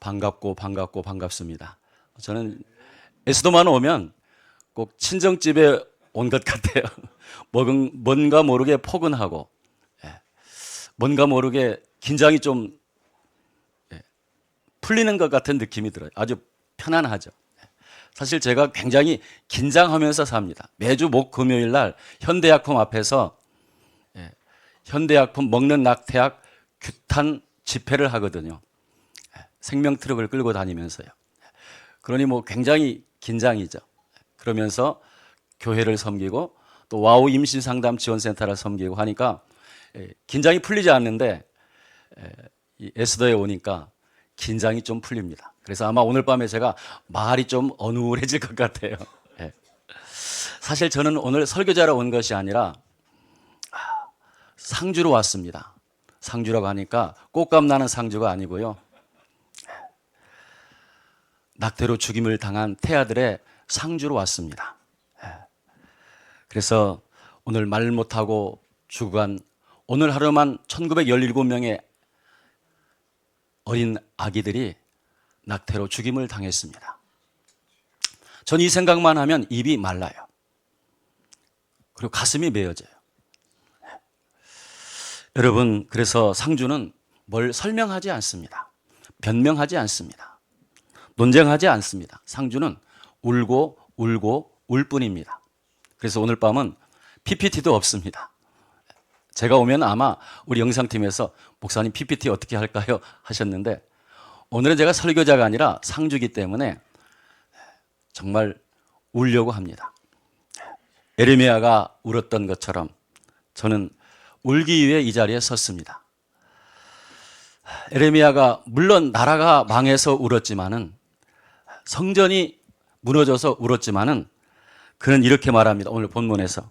반갑고 반갑고 반갑습니다. 저는 에스더만 오면 꼭 친정집에 온 것 같아요. 뭔가 모르게 포근하고, 뭔가 모르게 긴장이 좀 풀리는 것 같은 느낌이 들어요. 아주 편안하죠. 사실 제가 굉장히 긴장하면서 삽니다. 매주 목 금요일 날 현대약품 앞에서 현대약품 먹는 낙태약 규탄 집회를 하거든요. 생명 트럭을 끌고 다니면서요. 그러니 뭐 굉장히 긴장이죠. 그러면서 교회를 섬기고 또 와우 임신 상담 지원센터를 섬기고 하니까 긴장이 풀리지 않는데 이 에스더에 오니까 긴장이 좀 풀립니다. 그래서 아마 오늘 밤에 제가 말이 좀 어눌해질 것 같아요. 사실 저는 오늘 설교자로 온 것이 아니라 상주로 왔습니다. 상주라고 하니까 꽃감 나는 상주가 아니고요. 낙태로 죽임을 당한 태아들의 상주로 왔습니다. 그래서 오늘 말 못하고 죽어간 오늘 하루만 1917명의 어린 아기들이 낙태로 죽임을 당했습니다. 전 이 생각만 하면 입이 말라요. 그리고 가슴이 메어져요. 여러분, 그래서 상주는 뭘 설명하지 않습니다. 변명하지 않습니다. 논쟁하지 않습니다. 상주는 울고 울고 울 뿐입니다. 그래서 오늘 밤은 PPT도 없습니다. 제가 오면 아마 우리 영상팀에서 목사님 PPT 어떻게 할까요? 하셨는데 오늘은 제가 설교자가 아니라 상주기 때문에 정말 울려고 합니다. 에레미야가 울었던 것처럼 저는 울기 위해 이 자리에 섰습니다. 에레미야가 물론 나라가 망해서 울었지만은 성전이 무너져서 울었지만은 그는 이렇게 말합니다. 오늘 본문에서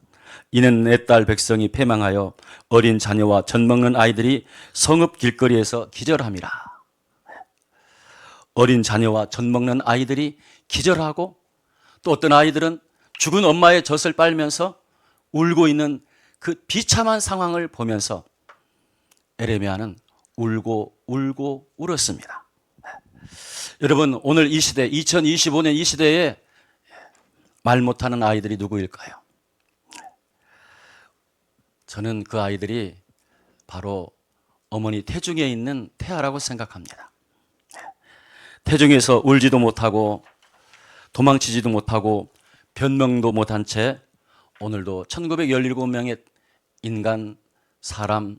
이는 내 딸 백성이 패망하여 어린 자녀와 젖 먹는 아이들이 성읍 길거리에서 기절함이라. 어린 자녀와 젖 먹는 아이들이 기절하고 또 어떤 아이들은 죽은 엄마의 젖을 빨면서 울고 있는 그 비참한 상황을 보면서 에레미야는 울고 울고 울었습니다. 여러분, 오늘 이 시대 2025년 이 시대에 말 못하는 아이들이 누구일까요? 저는 그 아이들이 바로 어머니 태중에 있는 태아라고 생각합니다. 태중에서 울지도 못하고 도망치지도 못하고 변명도 못한 채 오늘도 1917명의 인간, 사람,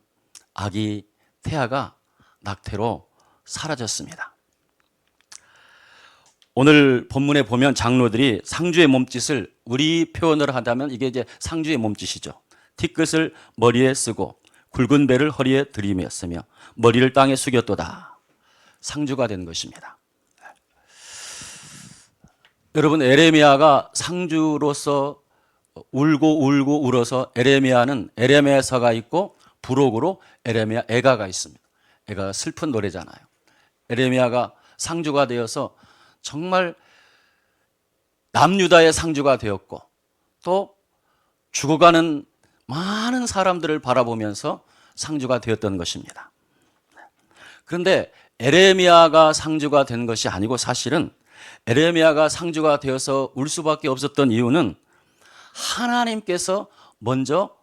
아기, 태아가 낙태로 사라졌습니다. 오늘 본문에 보면 장로들이 상주의 몸짓을 우리 표현을 하자면 이게 이제 상주의 몸짓이죠. 티끝을 머리에 쓰고 굵은 배를 허리에 들이맸으며 머리를 땅에 숙였도다. 상주가 된 것입니다. 여러분, 에레미야가 상주로서 울고 울고 울어서 에레미야는 에레미야서가 있고 부록으로 에레미야 애가가 있습니다. 애가 슬픈 노래잖아요. 에레미야가 상주가 되어서 정말 남유다의 상주가 되었고 또 죽어가는 많은 사람들을 바라보면서 상주가 되었던 것입니다. 그런데 에레미야가 상주가 된 것이 아니고 사실은 에레미야가 상주가 되어서 울 수밖에 없었던 이유는 하나님께서 먼저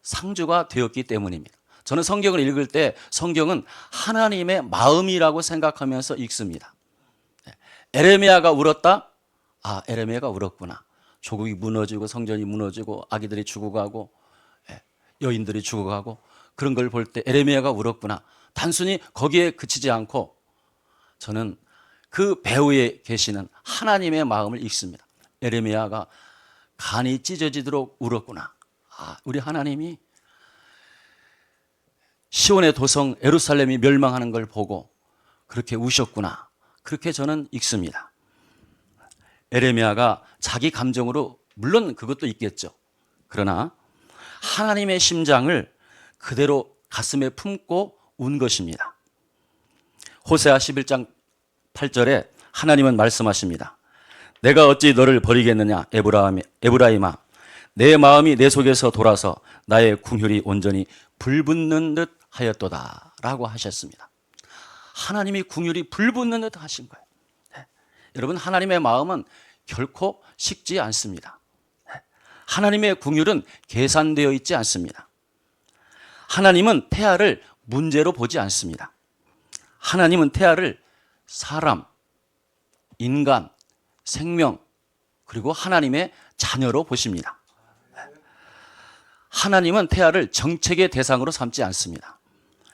상주가 되었기 때문입니다. 저는 성경을 읽을 때 성경은 하나님의 마음이라고 생각하면서 읽습니다. 에레미야가 울었다? 아, 에레미야가 울었구나. 조국이 무너지고 성전이 무너지고 아기들이 죽어가고 여인들이 죽어가고 그런 걸 볼 때 에레미야가 울었구나. 단순히 거기에 그치지 않고 저는 그 배후에 계시는 하나님의 마음을 읽습니다. 에레미야가 간이 찢어지도록 울었구나. 아, 우리 하나님이 시온의 도성 예루살렘이 멸망하는 걸 보고 그렇게 우셨구나. 그렇게 저는 읽습니다. 에레미야가 자기 감정으로 물론 그것도 있겠죠. 그러나 하나님의 심장을 그대로 가슴에 품고 운 것입니다. 호세아 11장 8절에 하나님은 말씀하십니다. 내가 어찌 너를 버리겠느냐 에브라임아 내 마음이 내 속에서 돌아서 나의 궁휼이 온전히 불붙는 듯 하였도다 라고 하셨습니다. 하나님이 궁율이 불붙는 듯 하신 거예요. 여러분, 하나님의 마음은 결코 식지 않습니다. 하나님의 궁율은 계산되어 있지 않습니다. 하나님은 태아를 문제로 보지 않습니다. 하나님은 태아를 사람, 인간, 생명, 그리고 하나님의 자녀로 보십니다. 하나님은 태아를 정책의 대상으로 삼지 않습니다.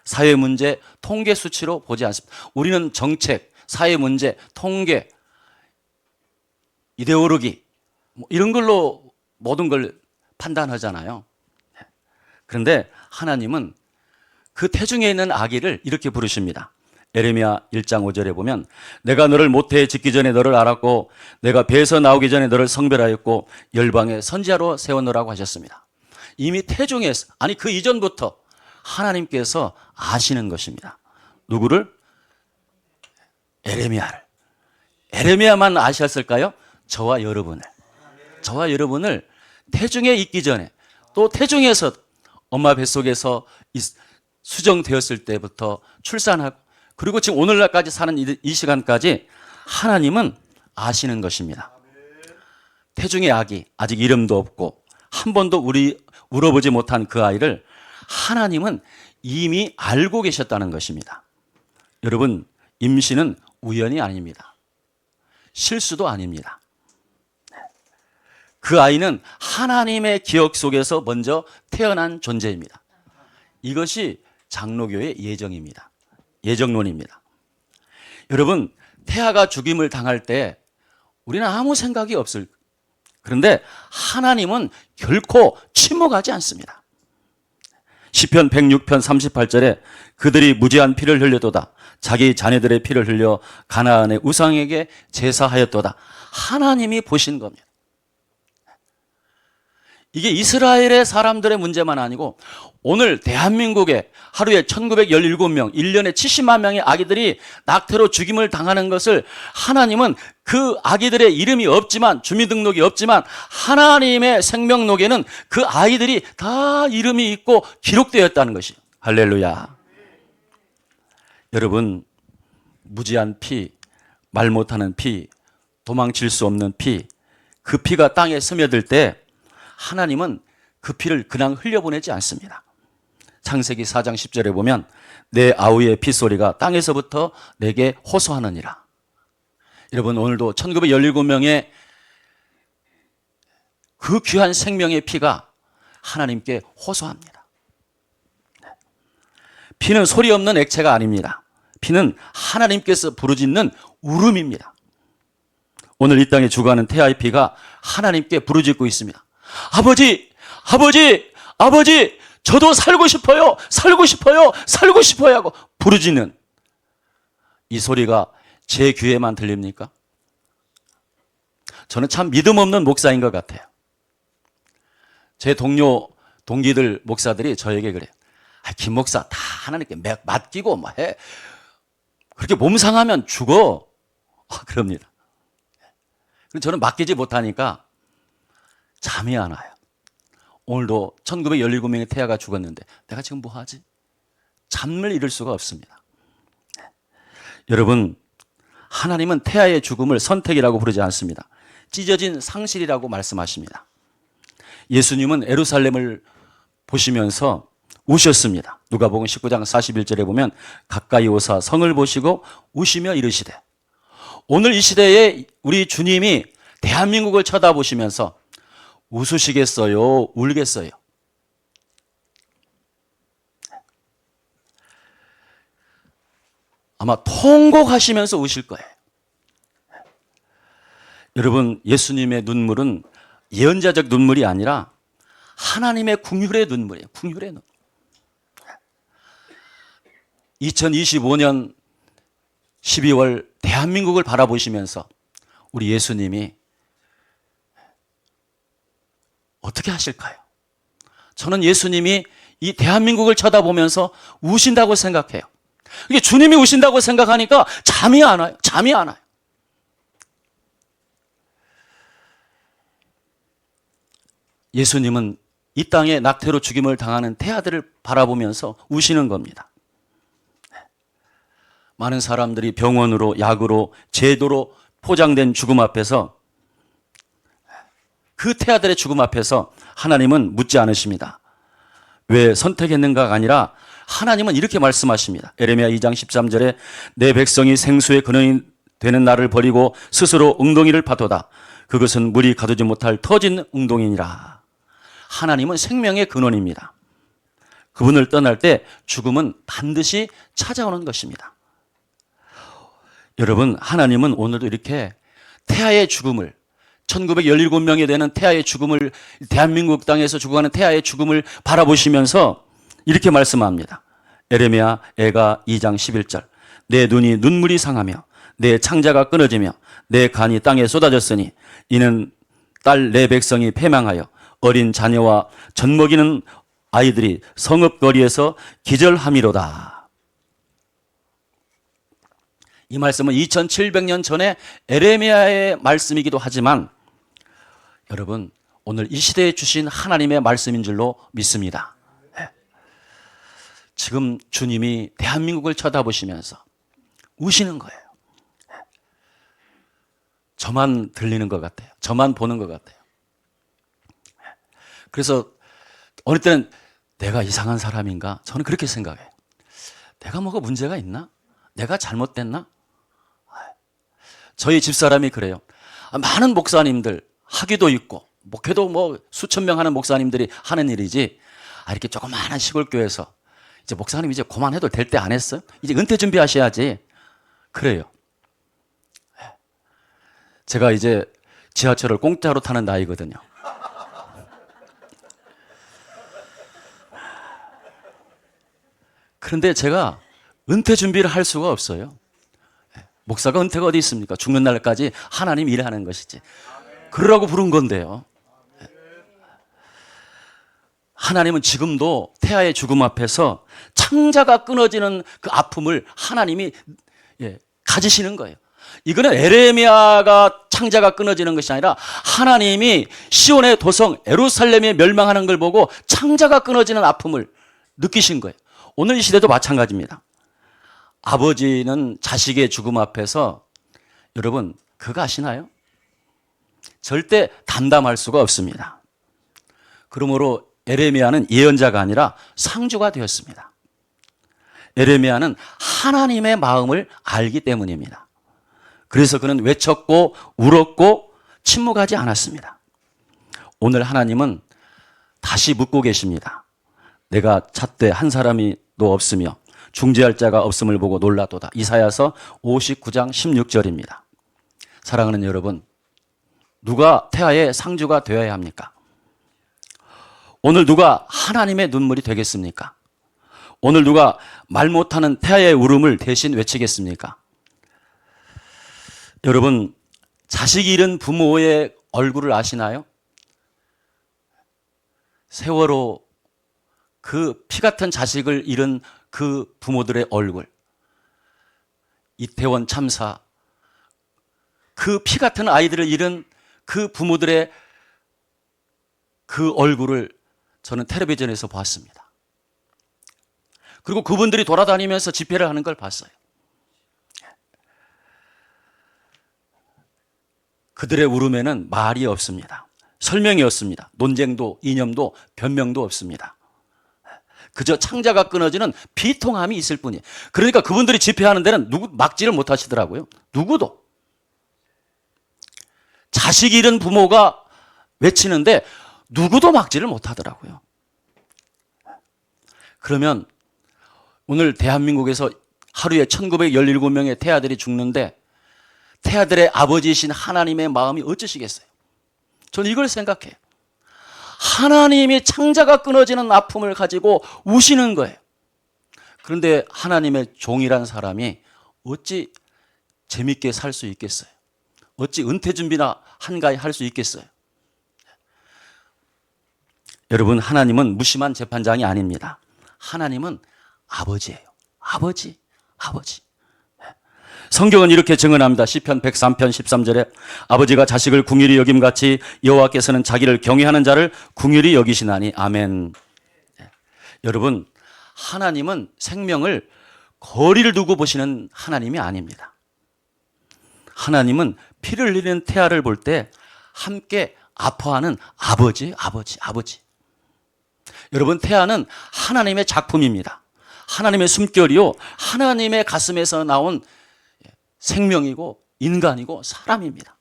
사회 문제, 통계 수치로 보지 않습니다. 우리는 정책, 사회 문제, 통계, 이데올로기 이런 걸로 모든 걸 판단하잖아요. 그런데 하나님은 그 태중에 있는 아기를 이렇게 부르십니다. 에레미야 1장 5절에 보면 내가 너를 모태에 짓기 전에 너를 알았고 내가 배에서 나오기 전에 너를 성별하였고 열방의 선지자로 세웠노라고 하셨습니다. 이미 태중에서, 아니 그 이전부터 하나님께서 아시는 것입니다. 누구를? 에레미야를. 에레미야만 아셨을까요? 저와 여러분을 태중에 있기 전에, 또 태중에서 엄마 뱃속에서 수정되었을 때부터 출산하고, 그리고 지금 오늘날까지 사는 이 시간까지 하나님은 아시는 것입니다. 태중의 아기, 아직 이름도 없고 한 번도 울어보지 못한 그 아이를 하나님은 이미 알고 계셨다는 것입니다. 여러분, 임신은 우연이 아닙니다. 실수도 아닙니다. 그 아이는 하나님의 기억 속에서 먼저 태어난 존재입니다. 이것이 장로교의 예정입니다. 예정론입니다. 여러분, 태아가 죽임을 당할 때 우리는 아무 생각이 없을, 그런데 하나님은 결코 침묵하지 않습니다. 시편 106편 38절에 그들이 무지한 피를 흘려도다 자기 자녀들의 피를 흘려 가나안의 우상에게 제사하였도다. 하나님이 보신 겁니다. 이게 이스라엘의 사람들의 문제만 아니고 오늘 대한민국에 하루에 1917명, 1년에 70만 명의 아기들이 낙태로 죽임을 당하는 것을 하나님은 그 아기들의 이름이 없지만, 주민등록이 없지만 하나님의 생명록에는 그 아이들이 다 이름이 있고 기록되었다는 것이에요. 할렐루야. 여러분, 무지한 피, 말 못하는 피, 도망칠 수 없는 피, 그 피가 땅에 스며들 때 하나님은 그 피를 그냥 흘려보내지 않습니다. 창세기 4장 10절에 보면 내 아우의 피소리가 땅에서부터 내게 호소하느니라. 여러분, 오늘도 1917명의 그 귀한 생명의 피가 하나님께 호소합니다. 피는 소리 없는 액체가 아닙니다. 피는 하나님께서 부르짖는 울음입니다. 오늘 이 땅에 죽어가는 태아의 피가 하나님께 부르짖고 있습니다. 아버지, 아버지, 아버지, 저도 살고 싶어요, 살고 싶어요, 살고 싶어요 하고 부르짖는 이 소리가 제 귀에만 들립니까? 저는 참 믿음 없는 목사인 것 같아요. 제 동기들 목사들이 저에게 그래요. 김 목사 다 하나님께 맡기고 뭐 해. 그렇게 몸 상하면 죽어. 그럽니다. 저는 맡기지 못하니까 잠이 안 와요. 오늘도 1917명의 태아가 죽었는데 내가 지금 뭐 하지? 잠을 이룰 수가 없습니다. 여러분, 하나님은 태아의 죽음을 선택이라고 부르지 않습니다. 찢어진 상실이라고 말씀하십니다. 예수님은 예루살렘을 보시면서 우셨습니다. 누가복음 19장 41절에 보면 가까이 오사 성을 보시고 우시며 이르시되, 오늘 이 시대에 우리 주님이 대한민국을 쳐다보시면서 웃으시겠어요? 울겠어요? 아마 통곡하시면서 우실 거예요. 여러분, 예수님의 눈물은 예언자적 눈물이 아니라 하나님의 긍휼의 눈물이에요. 긍휼의 눈물. 2025년 12월 대한민국을 바라보시면서 우리 예수님이 어떻게 하실까요? 저는 예수님이 이 대한민국을 쳐다보면서 우신다고 생각해요. 이게 주님이 우신다고 생각하니까 잠이 안 와요. 잠이 안 와요. 예수님은 이 땅에 낙태로 죽임을 당하는 태아들을 바라보면서 우시는 겁니다. 많은 사람들이 병원으로, 약으로, 제도로 포장된 죽음 앞에서, 그 태아들의 죽음 앞에서 하나님은 묻지 않으십니다. 왜 선택했는가가 아니라 하나님은 이렇게 말씀하십니다. 에레미야 2장 13절에 내 백성이 생수의 근원이 되는 나를 버리고 스스로 웅덩이를 파도다. 그것은 물이 가두지 못할 터진 웅덩이니라. 하나님은 생명의 근원입니다. 그분을 떠날 때 죽음은 반드시 찾아오는 것입니다. 여러분, 하나님은 오늘도 이렇게 태아의 죽음을, 1917명이 되는 태아의 죽음을, 대한민국 땅에서 죽어가는 태아의 죽음을 바라보시면서 이렇게 말씀합니다. 에레미야 애가 2장 11절. 내 눈이 눈물이 상하며 내 창자가 끊어지며 내 간이 땅에 쏟아졌으니 이는 딸 내 백성이 패망하여 어린 자녀와 젖먹이는 아이들이 성읍거리에서 기절함이로다. 이 말씀은 2700년 전에 에레미야의 말씀이기도 하지만 여러분, 오늘 이 시대에 주신 하나님의 말씀인 줄로 믿습니다. 지금 주님이 대한민국을 쳐다보시면서 우시는 거예요. 저만 들리는 것 같아요. 저만 보는 것 같아요. 그래서 어느 때는 내가 이상한 사람인가? 저는 그렇게 생각해요. 내가 뭐가 문제가 있나? 내가 잘못됐나? 저희 집사람이 그래요. 많은 목사님들, 학위도 있고 목회도 뭐 수천 명 하는 목사님들이 하는 일이지, 이렇게 조그마한 시골교회에서 이제 목사님 이제 그만해도 될 때 안 했어요? 이제 은퇴 준비하셔야지. 그래요. 제가 이제 지하철을 공짜로 타는 나이거든요. 그런데 제가 은퇴 준비를 할 수가 없어요. 목사가 은퇴가 어디 있습니까? 죽는 날까지 하나님 일하는 것이지. 그러라고 부른 건데요. 하나님은 지금도 태아의 죽음 앞에서 창자가 끊어지는 그 아픔을 하나님이 가지시는 거예요. 이거는 에레미야가 창자가 끊어지는 것이 아니라 하나님이 시온의 도성 예루살렘이 멸망하는 걸 보고 창자가 끊어지는 아픔을 느끼신 거예요. 오늘 이 시대도 마찬가지입니다. 아버지는 자식의 죽음 앞에서, 여러분 그거 아시나요? 절대 담담할 수가 없습니다. 그러므로 에레미야는 예언자가 아니라 상주가 되었습니다. 에레미야는 하나님의 마음을 알기 때문입니다. 그래서 그는 외쳤고 울었고 침묵하지 않았습니다. 오늘 하나님은 다시 묻고 계십니다. 내가 찾되 한 사람이 도 없으며 중재할 자가 없음을 보고 놀라도다. 이사야서 59장 16절입니다. 사랑하는 여러분, 누가 태아의 상주가 되어야 합니까? 오늘 누가 하나님의 눈물이 되겠습니까? 오늘 누가 말 못하는 태아의 울음을 대신 외치겠습니까? 여러분, 자식이 잃은 부모의 얼굴을 아시나요? 세월호 그 피 같은 자식을 잃은 그 부모들의 얼굴, 이태원 참사, 그 피 같은 아이들을 잃은 그 부모들의 그 얼굴을 저는 텔레비전에서 봤습니다. 그리고 그분들이 돌아다니면서 집회를 하는 걸 봤어요. 그들의 울음에는 말이 없습니다. 설명이 없습니다. 논쟁도 이념도 변명도 없습니다. 그저 창자가 끊어지는 비통함이 있을 뿐이에요. 그러니까 그분들이 집회하는 데는 누구 막지를 못 하시더라고요. 누구도. 자식 잃은 부모가 외치는데 누구도 막지를 못 하더라고요. 그러면 오늘 대한민국에서 하루에 1917명의 태아들이 죽는데 태아들의 아버지이신 하나님의 마음이 어쩌시겠어요? 저는 이걸 생각해요. 하나님이 창자가 끊어지는 아픔을 가지고 우시는 거예요. 그런데 하나님의 종이란 사람이 어찌 재밌게 살 수 있겠어요? 어찌 은퇴 준비나 한가히 할 수 있겠어요? 여러분, 하나님은 무심한 재판장이 아닙니다. 하나님은 아버지예요. 아버지. 성경은 이렇게 증언합니다. 시편 103편 13절에 아버지가 자식을 궁휼히 여김같이 여호와께서는 자기를 경외하는 자를 궁휼히 여기시나니. 아멘. 여러분, 하나님은 생명을 거리를 두고 보시는 하나님이 아닙니다. 하나님은 피를 흘리는 태아를 볼 때 함께 아파하는 아버지. 여러분, 태아는 하나님의 작품입니다. 하나님의 숨결이요, 하나님의 가슴에서 나온 생명이고 인간이고 사람입니다.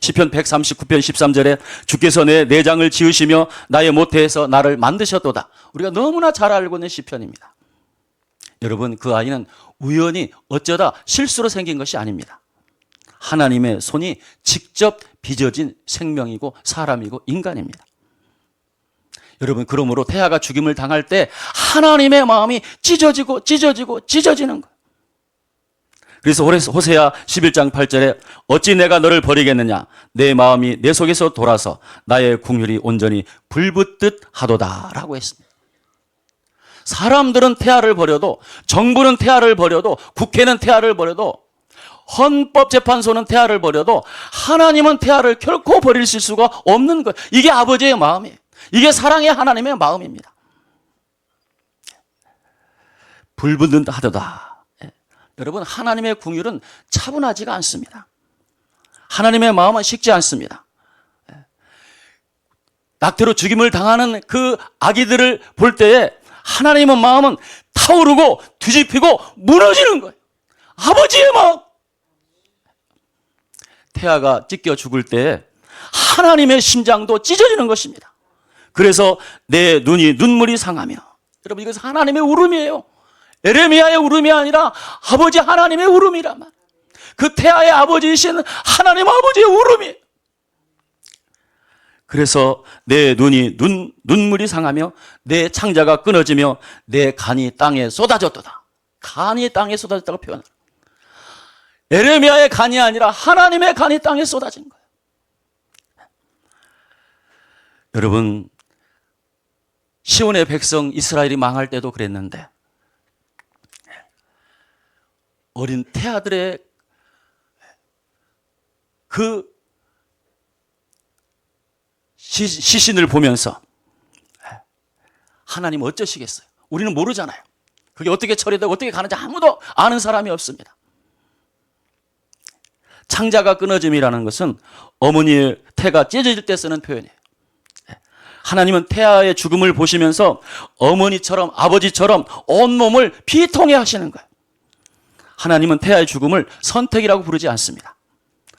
시편 139편 13절에 주께서 내 내장을 지으시며 나의 모태에서 나를 만드셨도다. 우리가 너무나 잘 알고 있는 시편입니다. 여러분, 그 아이는 우연히 어쩌다 실수로 생긴 것이 아닙니다. 하나님의 손이 직접 빚어진 생명이고 사람이고 인간입니다. 여러분, 그러므로 태아가 죽임을 당할 때 하나님의 마음이 찢어지는 거예요. 그래서 호세아 11장 8절에 어찌 내가 너를 버리겠느냐, 내 마음이 내 속에서 돌아서 나의 궁휼이 온전히 불붙듯 하도다 라고 했습니다. 사람들은 태아를 버려도, 정부는 태아를 버려도, 국회는 태아를 버려도, 헌법재판소는 태아를 버려도 하나님은 태아를 결코 버릴 수가 없는 거예요. 이게 아버지의 마음이에요. 이게 사랑의 하나님의 마음입니다. 불붙듯 하도다. 여러분, 하나님의 궁휼은 차분하지가 않습니다. 하나님의 마음은 식지 않습니다. 낙태로 죽임을 당하는 그 아기들을 볼 때에 하나님의 마음은 타오르고 뒤집히고 무너지는 거예요. 아버지의 마음. 태아가 찢겨 죽을 때 하나님의 심장도 찢어지는 것입니다. 그래서 내 눈물이 상하며, 여러분, 이것은 하나님의 울음이에요. 에레미야의 울음이 아니라 아버지 하나님의 울음이라만. 그 태아의 아버지이신 하나님 아버지의 울음이에요. 그래서 내 눈물이 상하며 내 창자가 끊어지며 내 간이 땅에 쏟아졌도다. 간이 땅에 쏟아졌다고 표현합니다. 에레미야의 간이 아니라 하나님의 간이 땅에 쏟아진 거예요. 여러분, 시온의 백성 이스라엘이 망할 때도 그랬는데 어린 태아들의 그 시신을 보면서 하나님 어쩌시겠어요? 우리는 모르잖아요. 그게 어떻게 처리되고 어떻게 가는지 아무도 아는 사람이 없습니다. 창자가 끊어짐이라는 것은 어머니의 태가 찢어질 때 쓰는 표현이에요. 하나님은 태아의 죽음을 보시면서 어머니처럼 아버지처럼 온몸을 비통해 하시는 거예요. 하나님은 태아의 죽음을 선택이라고 부르지 않습니다.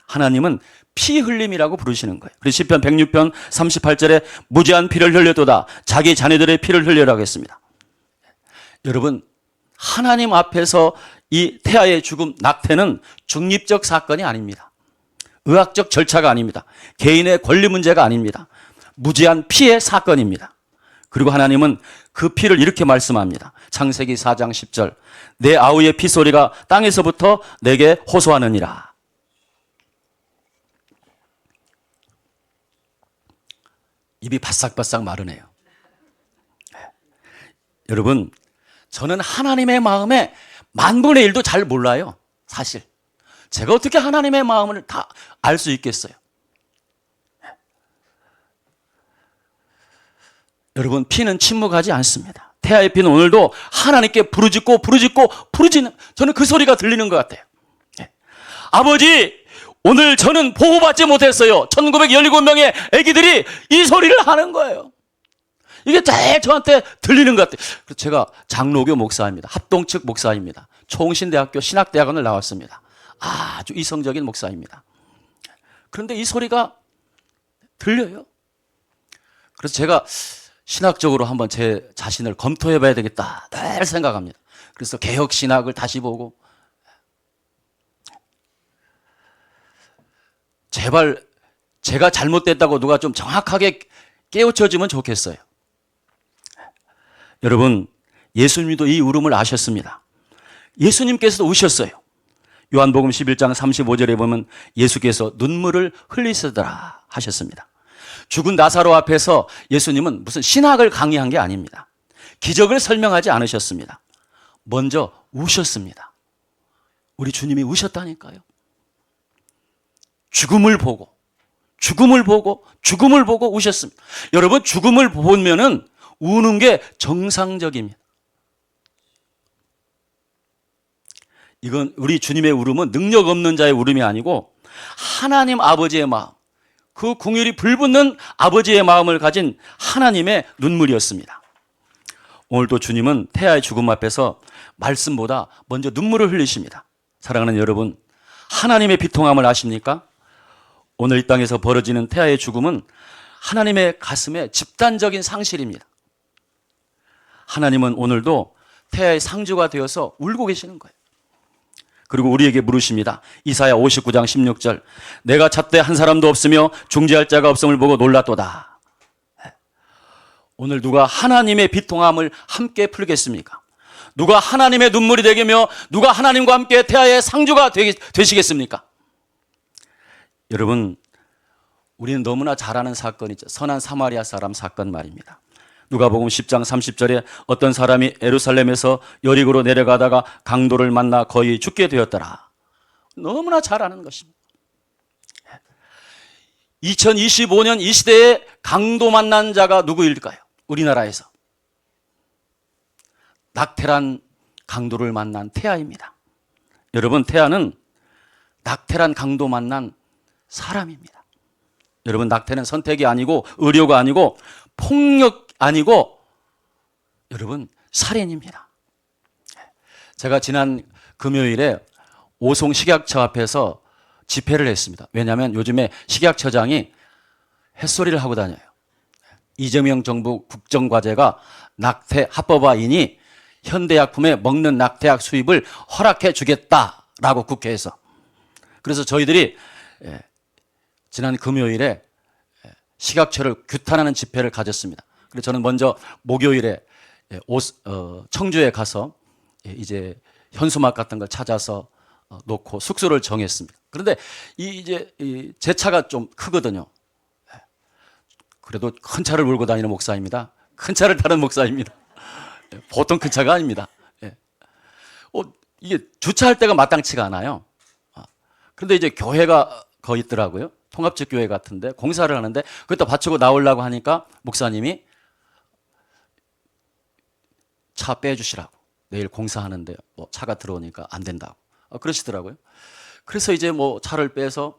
하나님은 피 흘림이라고 부르시는 거예요. 그래서 시편 106편 38절에 무지한 피를 흘려도다 자기 자녀들의 피를 흘려라고 했습니다. 여러분, 하나님 앞에서 이 태아의 죽음, 낙태는 중립적 사건이 아닙니다. 의학적 절차가 아닙니다. 개인의 권리 문제가 아닙니다. 무지한 피의 사건입니다. 그리고 하나님은 그 피를 이렇게 말씀합니다. 창세기 4장 10절, 내 아우의 피소리가 땅에서부터 내게 호소하느니라. 입이 바싹바싹 마르네요. 여러분, 저는 하나님의 마음의 10,000분의 1도 잘 몰라요. 사실 제가 어떻게 하나님의 마음을 다 알 수 있겠어요? 여러분, 피는 침묵하지 않습니다. 태아의 피는 오늘도 하나님께 부르짖고 부르짖는, 저는 그 소리가 들리는 것 같아요. 아버지, 오늘 저는 보호받지 못했어요. 1917명의 아기들이 이 소리를 하는 거예요. 이게 잘 저한테 들리는 것 같아요. 그래서 제가 장로교 목사입니다. 합동측 목사입니다. 총신대학교 신학대학원을 나왔습니다. 아주 이성적인 목사입니다. 그런데 이 소리가 들려요. 그래서 제가 신학적으로 한번 제 자신을 검토해 봐야 되겠다 늘 생각합니다. 그래서 개혁신학을 다시 보고, 제발 제가 잘못됐다고 누가 좀 정확하게 깨우쳐주면 좋겠어요. 여러분, 예수님도 이 울음을 아셨습니다. 예수님께서도 우셨어요. 요한복음 11장 35절에 보면 예수께서 눈물을 흘리시더라 하셨습니다. 죽은 나사로 앞에서 예수님은 무슨 신학을 강의한 게 아닙니다. 기적을 설명하지 않으셨습니다. 먼저 우셨습니다. 우리 주님이 우셨다니까요. 죽음을 보고 우셨습니다. 여러분, 죽음을 보면은 우는 게 정상적입니다. 이건 우리 주님의 울음은 능력 없는 자의 울음이 아니고 하나님 아버지의 마음, 그 궁율이 불붙는 아버지의 마음을 가진 하나님의 눈물이었습니다. 오늘도 주님은 태아의 죽음 앞에서 말씀보다 먼저 눈물을 흘리십니다. 사랑하는 여러분, 하나님의 비통함을 아십니까? 오늘 이 땅에서 벌어지는 태아의 죽음은 하나님의 가슴에 집단적인 상실입니다. 하나님은 오늘도 태아의 상주가 되어서 울고 계시는 거예요. 그리고 우리에게 물으십니다. 이사야 59장 16절, 내가 잣대 한 사람도 없으며 중재할 자가 없음을 보고 놀랐도다. 오늘 누가 하나님의 비통함을 함께 풀겠습니까? 누가 하나님의 눈물이 되게며 누가 하나님과 함께 태아의 상주가 되시겠습니까? 여러분, 우리는 너무나 잘 아는 사건이죠. 선한 사마리아 사람 사건 말입니다. 누가복음 10장 30절에 어떤 사람이 예루살렘에서 여리고로 내려가다가 강도를 만나 거의 죽게 되었더라. 너무나 잘 아는 것입니다. 2025년 이 시대에 강도 만난 자가 누구일까요? 우리나라에서. 낙태란 강도를 만난 태아입니다. 여러분, 태아는 낙태란 강도 만난 사람입니다. 여러분, 낙태는 선택이 아니고 의료가 아니고 폭력 아니고 여러분 살인입니다. 제가 지난 금요일에 오송 식약처 앞에서 집회를 했습니다. 왜냐하면 요즘에 식약처장이 햇소리를 하고 다녀요. 이재명 정부 국정과제가 낙태 합법화이니 현대약품에 먹는 낙태약 수입을 허락해 주겠다라고 국회에서. 그래서 저희들이 지난 금요일에 식약처를 규탄하는 집회를 가졌습니다. 그래서 저는 먼저 목요일에 청주에 가서 이제 현수막 같은 걸 찾아서 놓고 숙소를 정했습니다. 그런데 제 차가 좀 크거든요. 그래도 큰 차를 몰고 다니는 목사입니다. 큰 차를 타는 목사입니다. 보통 큰 차가 아닙니다. 이게 주차할 때가 마땅치가 않아요. 그런데 이제 교회가 거기 있더라고요. 통합적 교회 같은데 공사를 하는데 그것도 받치고 나오려고 하니까 목사님이 차 빼주시라고. 내일 공사하는데 차가 들어오니까 안 된다고. 그러시더라고요. 그래서 이제 차를 빼서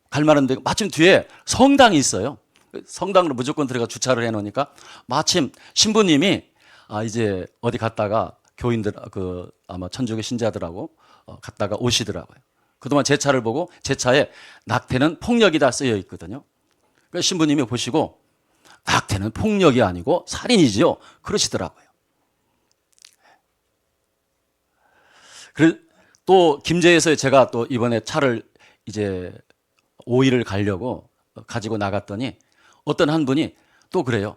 갈 만한데 마침 뒤에 성당이 있어요. 성당으로 무조건 들어가 주차를 해놓으니까 마침 신부님이 이제 어디 갔다가 교인들 아마 천주교 신자들하고 갔다가 오시더라고요. 그동안 제 차를 보고 제 차에 낙태는 폭력이다 쓰여 있거든요. 그러니까 신부님이 보시고 낙태는 폭력이 아니고 살인이지요. 그러시더라고요. 또 김제에서 제가 또 이번에 차를 이제 5일을 가려고 가지고 나갔더니 어떤 한 분이 또 그래요.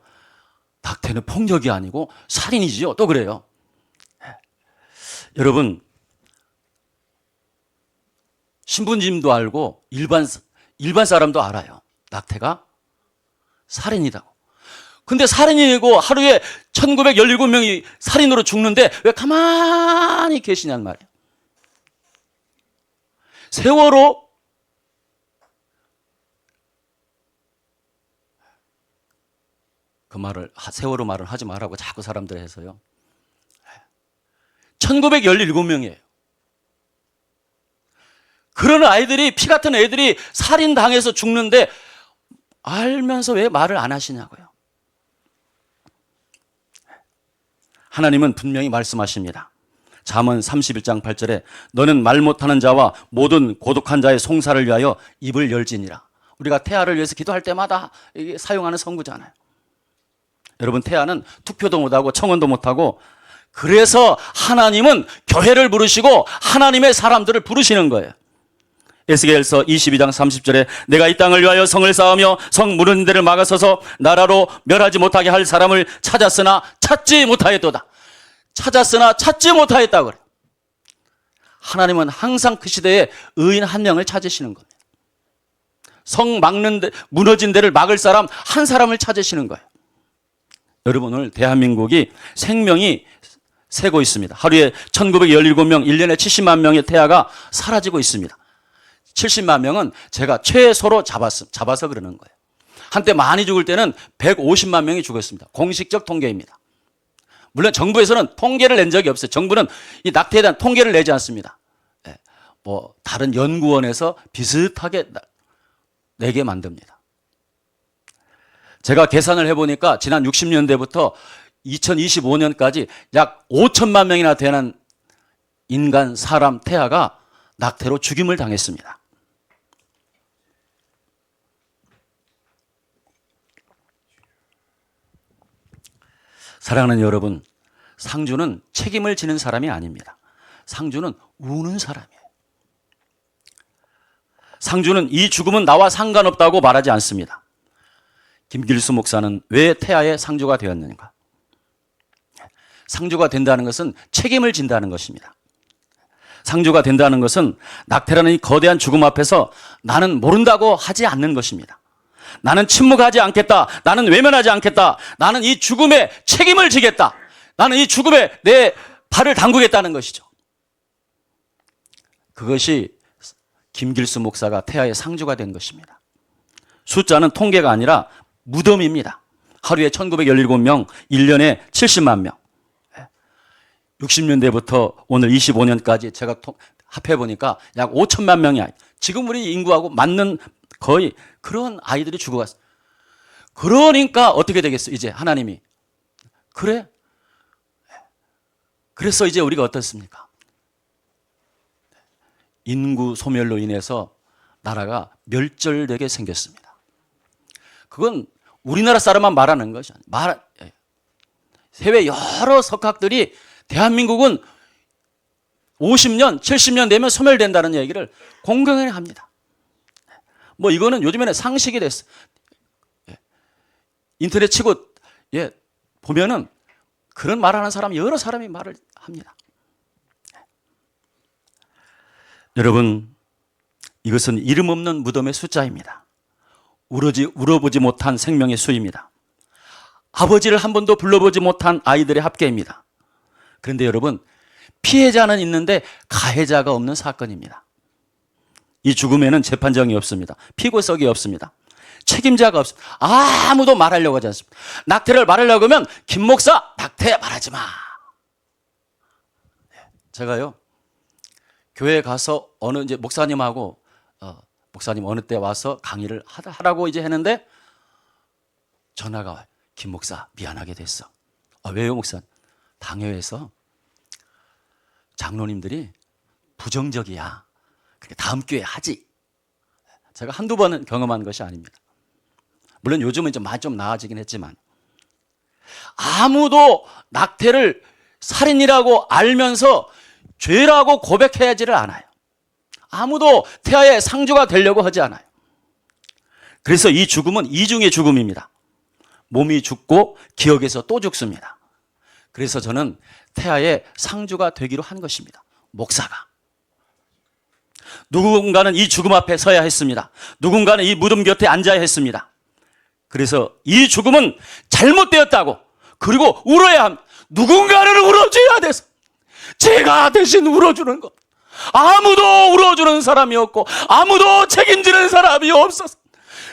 낙태는 폭력이 아니고 살인이지요. 또 그래요. 여러분, 신부님도 알고 일반 사람도 알아요. 낙태가 살인이라고. 근데 살인이고 하루에 1917명이 살인으로 죽는데 왜 가만히 계시냔 말이에요. 세월호 세월호 말을 하지 말라고 자꾸 사람들 해서요. 1917명이에요. 그런 아이들이, 피 같은 애들이 살인당해서 죽는데 알면서 왜 말을 안 하시냐고요. 하나님은 분명히 말씀하십니다. 잠언 31장 8절에 너는 말 못하는 자와 모든 고독한 자의 송사를 위하여 입을 열지니라. 우리가 태아를 위해서 기도할 때마다 이게 사용하는 성구잖아요. 여러분, 태아는 투표도 못하고 청원도 못하고 그래서 하나님은 교회를 부르시고 하나님의 사람들을 부르시는 거예요. 에스겔서 22장 30절에 내가 이 땅을 위하여 성을 쌓으며 성 무너진 데를 막아서서 나라로 멸하지 못하게 할 사람을 찾았으나 찾지 못하였도다. 찾았으나 찾지 못하였다고 그래요. 하나님은 항상 그 시대에 의인 한 명을 찾으시는 겁니다. 성 막는 데, 무너진 데를 막을 사람 한 사람을 찾으시는 거예요. 여러분, 오늘 대한민국이 생명이 새고 있습니다. 하루에 1917명, 1년에 70만 명의 태아가 사라지고 있습니다. 70만 명은 제가 최소로 잡아서 그러는 거예요. 한때 많이 죽을 때는 150만 명이 죽었습니다. 공식적 통계입니다. 물론 정부에서는 통계를 낸 적이 없어요. 정부는 이 낙태에 대한 통계를 내지 않습니다. 뭐 다른 연구원에서 비슷하게 내게 만듭니다. 제가 계산을 해보니까 지난 60년대부터 2025년까지 약 5천만 명이나 되는 인간, 사람, 태아가 낙태로 죽임을 당했습니다. 사랑하는 여러분, 상주는 책임을 지는 사람이 아닙니다. 상주는 우는 사람이에요. 상주는 이 죽음은 나와 상관없다고 말하지 않습니다. 김길수 목사는 왜 태아의 상주가 되었는가? 상주가 된다는 것은 책임을 진다는 것입니다. 상주가 된다는 것은 낙태라는 이 거대한 죽음 앞에서 나는 모른다고 하지 않는 것입니다. 나는 침묵하지 않겠다. 나는 외면하지 않겠다. 나는 이 죽음에 책임을 지겠다. 나는 이 죽음에 내 발을 담그겠다는 것이죠. 그것이 김길수 목사가 태아의 상주가 된 것입니다. 숫자는 통계가 아니라 무덤입니다. 하루에 1917명, 1년에 70만 명. 60년대부터 오늘 25년까지 제가 합해보니까 약 5천만 명이 지금 우리 인구하고 맞는 거의 그런 아이들이 죽어갔어요. 그러니까 어떻게 되겠어요? 이제 하나님이 그래? 그래서 이제 우리가 어떻습니까? 인구 소멸로 인해서 나라가 멸절되게 생겼습니다. 그건 우리나라 사람만 말하는 것이 아니에요. 해외 여러 석학들이 대한민국은 50년, 70년 되면 소멸된다는 얘기를 공공연히 합니다. 뭐 이거는 요즘에는 상식이 됐어. 인터넷 치고 보면은 그런 말하는 사람 여러 사람이 말을 합니다. 여러분, 이것은 이름 없는 무덤의 숫자입니다. 울어보지 못한 생명의 수입니다. 아버지를 한 번도 불러보지 못한 아이들의 합계입니다. 그런데 여러분, 피해자는 있는데 가해자가 없는 사건입니다. 이 죽음에는 재판정이 없습니다. 피고석이 없습니다. 책임자가 없습니다. 아무도 말하려고 하지 않습니다. 낙태를 말하려고 하면 김 목사 낙태 말하지 마. 제가요 교회에 가서 어느 이제 목사님하고 목사님 어느 때 와서 강의를 하라고 이제 했는데 전화가 와요. 김 목사 미안하게 됐어. 왜요 목사님? 당회에서 장로님들이 부정적이야. 그러니까 다음 기회에 하지. 제가 한두 번은 경험한 것이 아닙니다. 물론 요즘은 좀 많이 좀 나아지긴 했지만 아무도 낙태를 살인이라고 알면서 죄라고 고백해야지를 않아요. 아무도 태아의 상주가 되려고 하지 않아요. 그래서 이 죽음은 이중의 죽음입니다. 몸이 죽고 기억에서 또 죽습니다. 그래서 저는 태아의 상주가 되기로 한 것입니다. 목사가. 누군가는 이 죽음 앞에 서야 했습니다. 누군가는 이 무덤 곁에 앉아야 했습니다. 그래서 이 죽음은 잘못되었다고, 그리고 울어야 합니다. 누군가는 울어줘야 돼서 제가 대신 울어주는 것. 아무도 울어주는 사람이 없고 아무도 책임지는 사람이 없어서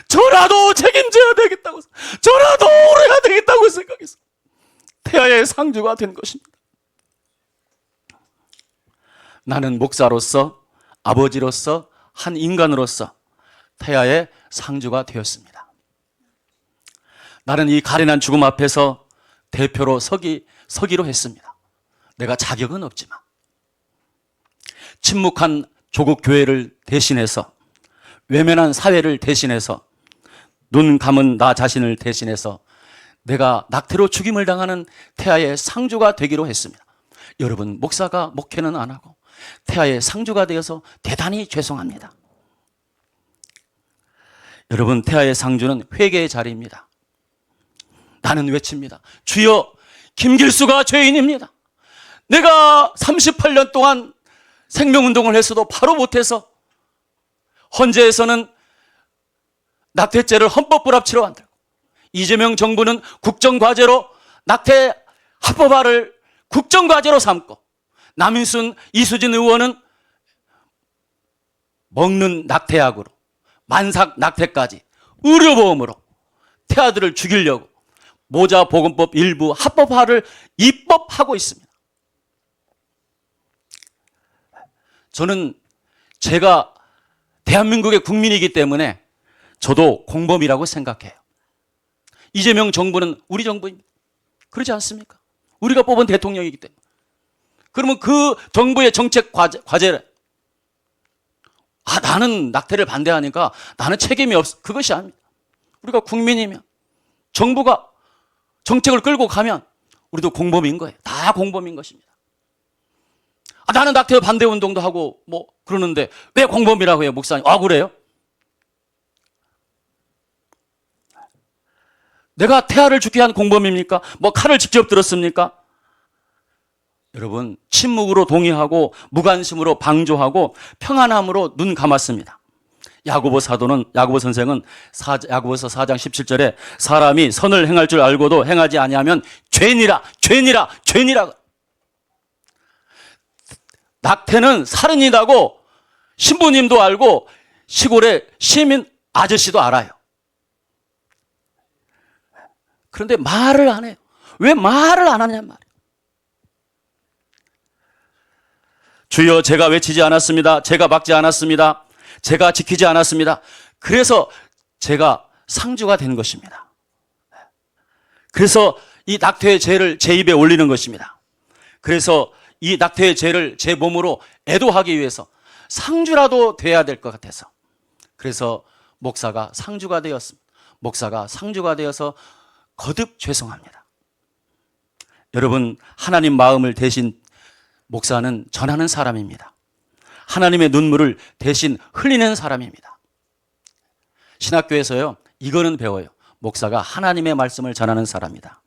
저라도 책임져야 되겠다고, 저라도 울어야 되겠다고 생각해서 태아의 상주가 된 것입니다. 나는 목사로서, 아버지로서, 한 인간으로서 태아의 상주가 되었습니다. 나는 이 가련한 죽음 앞에서 대표로 서기로 했습니다. 내가 자격은 없지만 침묵한 조국 교회를 대신해서, 외면한 사회를 대신해서, 눈 감은 나 자신을 대신해서 내가 낙태로 죽임을 당하는 태아의 상주가 되기로 했습니다. 여러분, 목사가 목회는 안 하고 태아의 상주가 되어서 대단히 죄송합니다. 여러분, 태아의 상주는 회개의 자리입니다. 나는 외칩니다. 주여, 김길수가 죄인입니다. 내가 38년 동안 생명운동을 했어도 바로 못해서 헌재에서는 낙태죄를 헌법불합치로 만들고, 이재명 정부는 국정과제로 낙태 합법화를 국정과제로 삼고, 남인순, 이수진 의원은 먹는 낙태약으로 만삭 낙태까지 의료보험으로 태아들을 죽이려고 모자 보건법 일부 합법화를 입법하고 있습니다. 저는 제가 대한민국의 국민이기 때문에 저도 공범이라고 생각해요. 이재명 정부는 우리 정부입니다. 그렇지 않습니까? 우리가 뽑은 대통령이기 때문에. 그러면 그 정부의 정책 과제를 나는 낙태를 반대하니까 나는 책임이 없어. 그것이 아닙니다. 우리가 국민이면 정부가 정책을 끌고 가면 우리도 공범인 거예요. 다 공범인 것입니다. 나는 낙태 반대 운동도 하고 뭐 그러는데 왜 공범이라고 해요, 목사님? 그래요? 내가 태아를 죽게 한 공범입니까? 뭐 칼을 직접 들었습니까? 여러분, 침묵으로 동의하고 무관심으로 방조하고 평안함으로 눈 감았습니다. 야고보 선생은 야고보서 4장 17절에 사람이 선을 행할 줄 알고도 행하지 아니하면 죄니라. 낙태는 살인이라고 신부님도 알고 시골의 시민 아저씨도 알아요. 그런데 말을 안 해요. 왜 말을 안 하냔 말이에요. 주여, 제가 외치지 않았습니다. 제가 막지 않았습니다. 제가 지키지 않았습니다. 그래서 제가 상주가 된 것입니다. 그래서 이 낙태의 죄를 제 입에 올리는 것입니다. 그래서 이 낙태의 죄를 제 몸으로 애도하기 위해서 상주라도 돼야 될 것 같아서, 그래서 목사가 상주가 되었습니다. 목사가 상주가 되어서 거듭 죄송합니다. 여러분, 하나님 마음을 대신 목사는 전하는 사람입니다. 하나님의 눈물을 대신 흘리는 사람입니다. 신학교에서요, 이거는 배워요. 목사가 하나님의 말씀을 전하는 사람이다.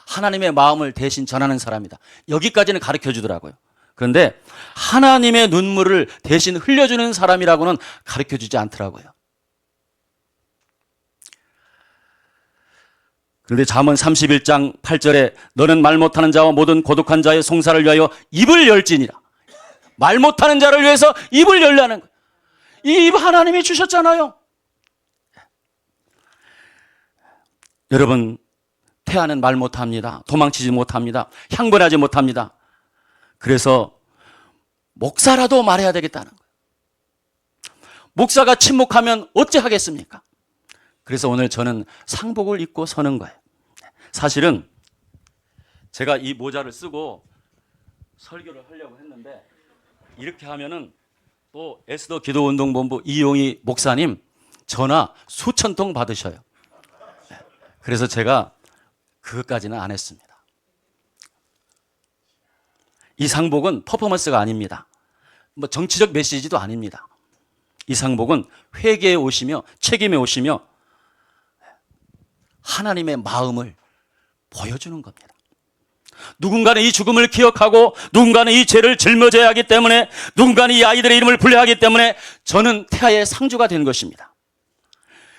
하나님의 마음을 대신 전하는 사람이다. 여기까지는 가르쳐 주더라고요. 그런데 하나님의 눈물을 대신 흘려주는 사람이라고는 가르쳐 주지 않더라고요. 그런데 잠언 31장 8절에 너는 말 못하는 자와 모든 고독한 자의 송사를 위하여 입을 열지니라. 말 못하는 자를 위해서 입을 열라는 거예요. 이 입 하나님이 주셨잖아요. 여러분, 태아는 말 못합니다. 도망치지 못합니다. 향번하지 못합니다. 그래서 목사라도 말해야 되겠다는 거예요. 목사가 침묵하면 어찌 하겠습니까? 그래서 오늘 저는 상복을 입고 서는 거예요. 사실은 제가 이 모자를 쓰고 설교를 하려고 했는데 이렇게 하면은 또 에스더 기도운동본부 이용희 목사님 전화 수천 통 받으셔요. 그래서 제가 그것까지는 안 했습니다. 이 상복은 퍼포먼스가 아닙니다. 뭐 정치적 메시지도 아닙니다. 이 상복은 회개의 옷이며 책임의 옷이며 하나님의 마음을 보여주는 겁니다. 누군가는 이 죽음을 기억하고 누군가는 이 죄를 짊어져야 하기 때문에 누군가는 이 아이들의 이름을 불러야 하기 때문에 저는 태아의 상주가 된 것입니다.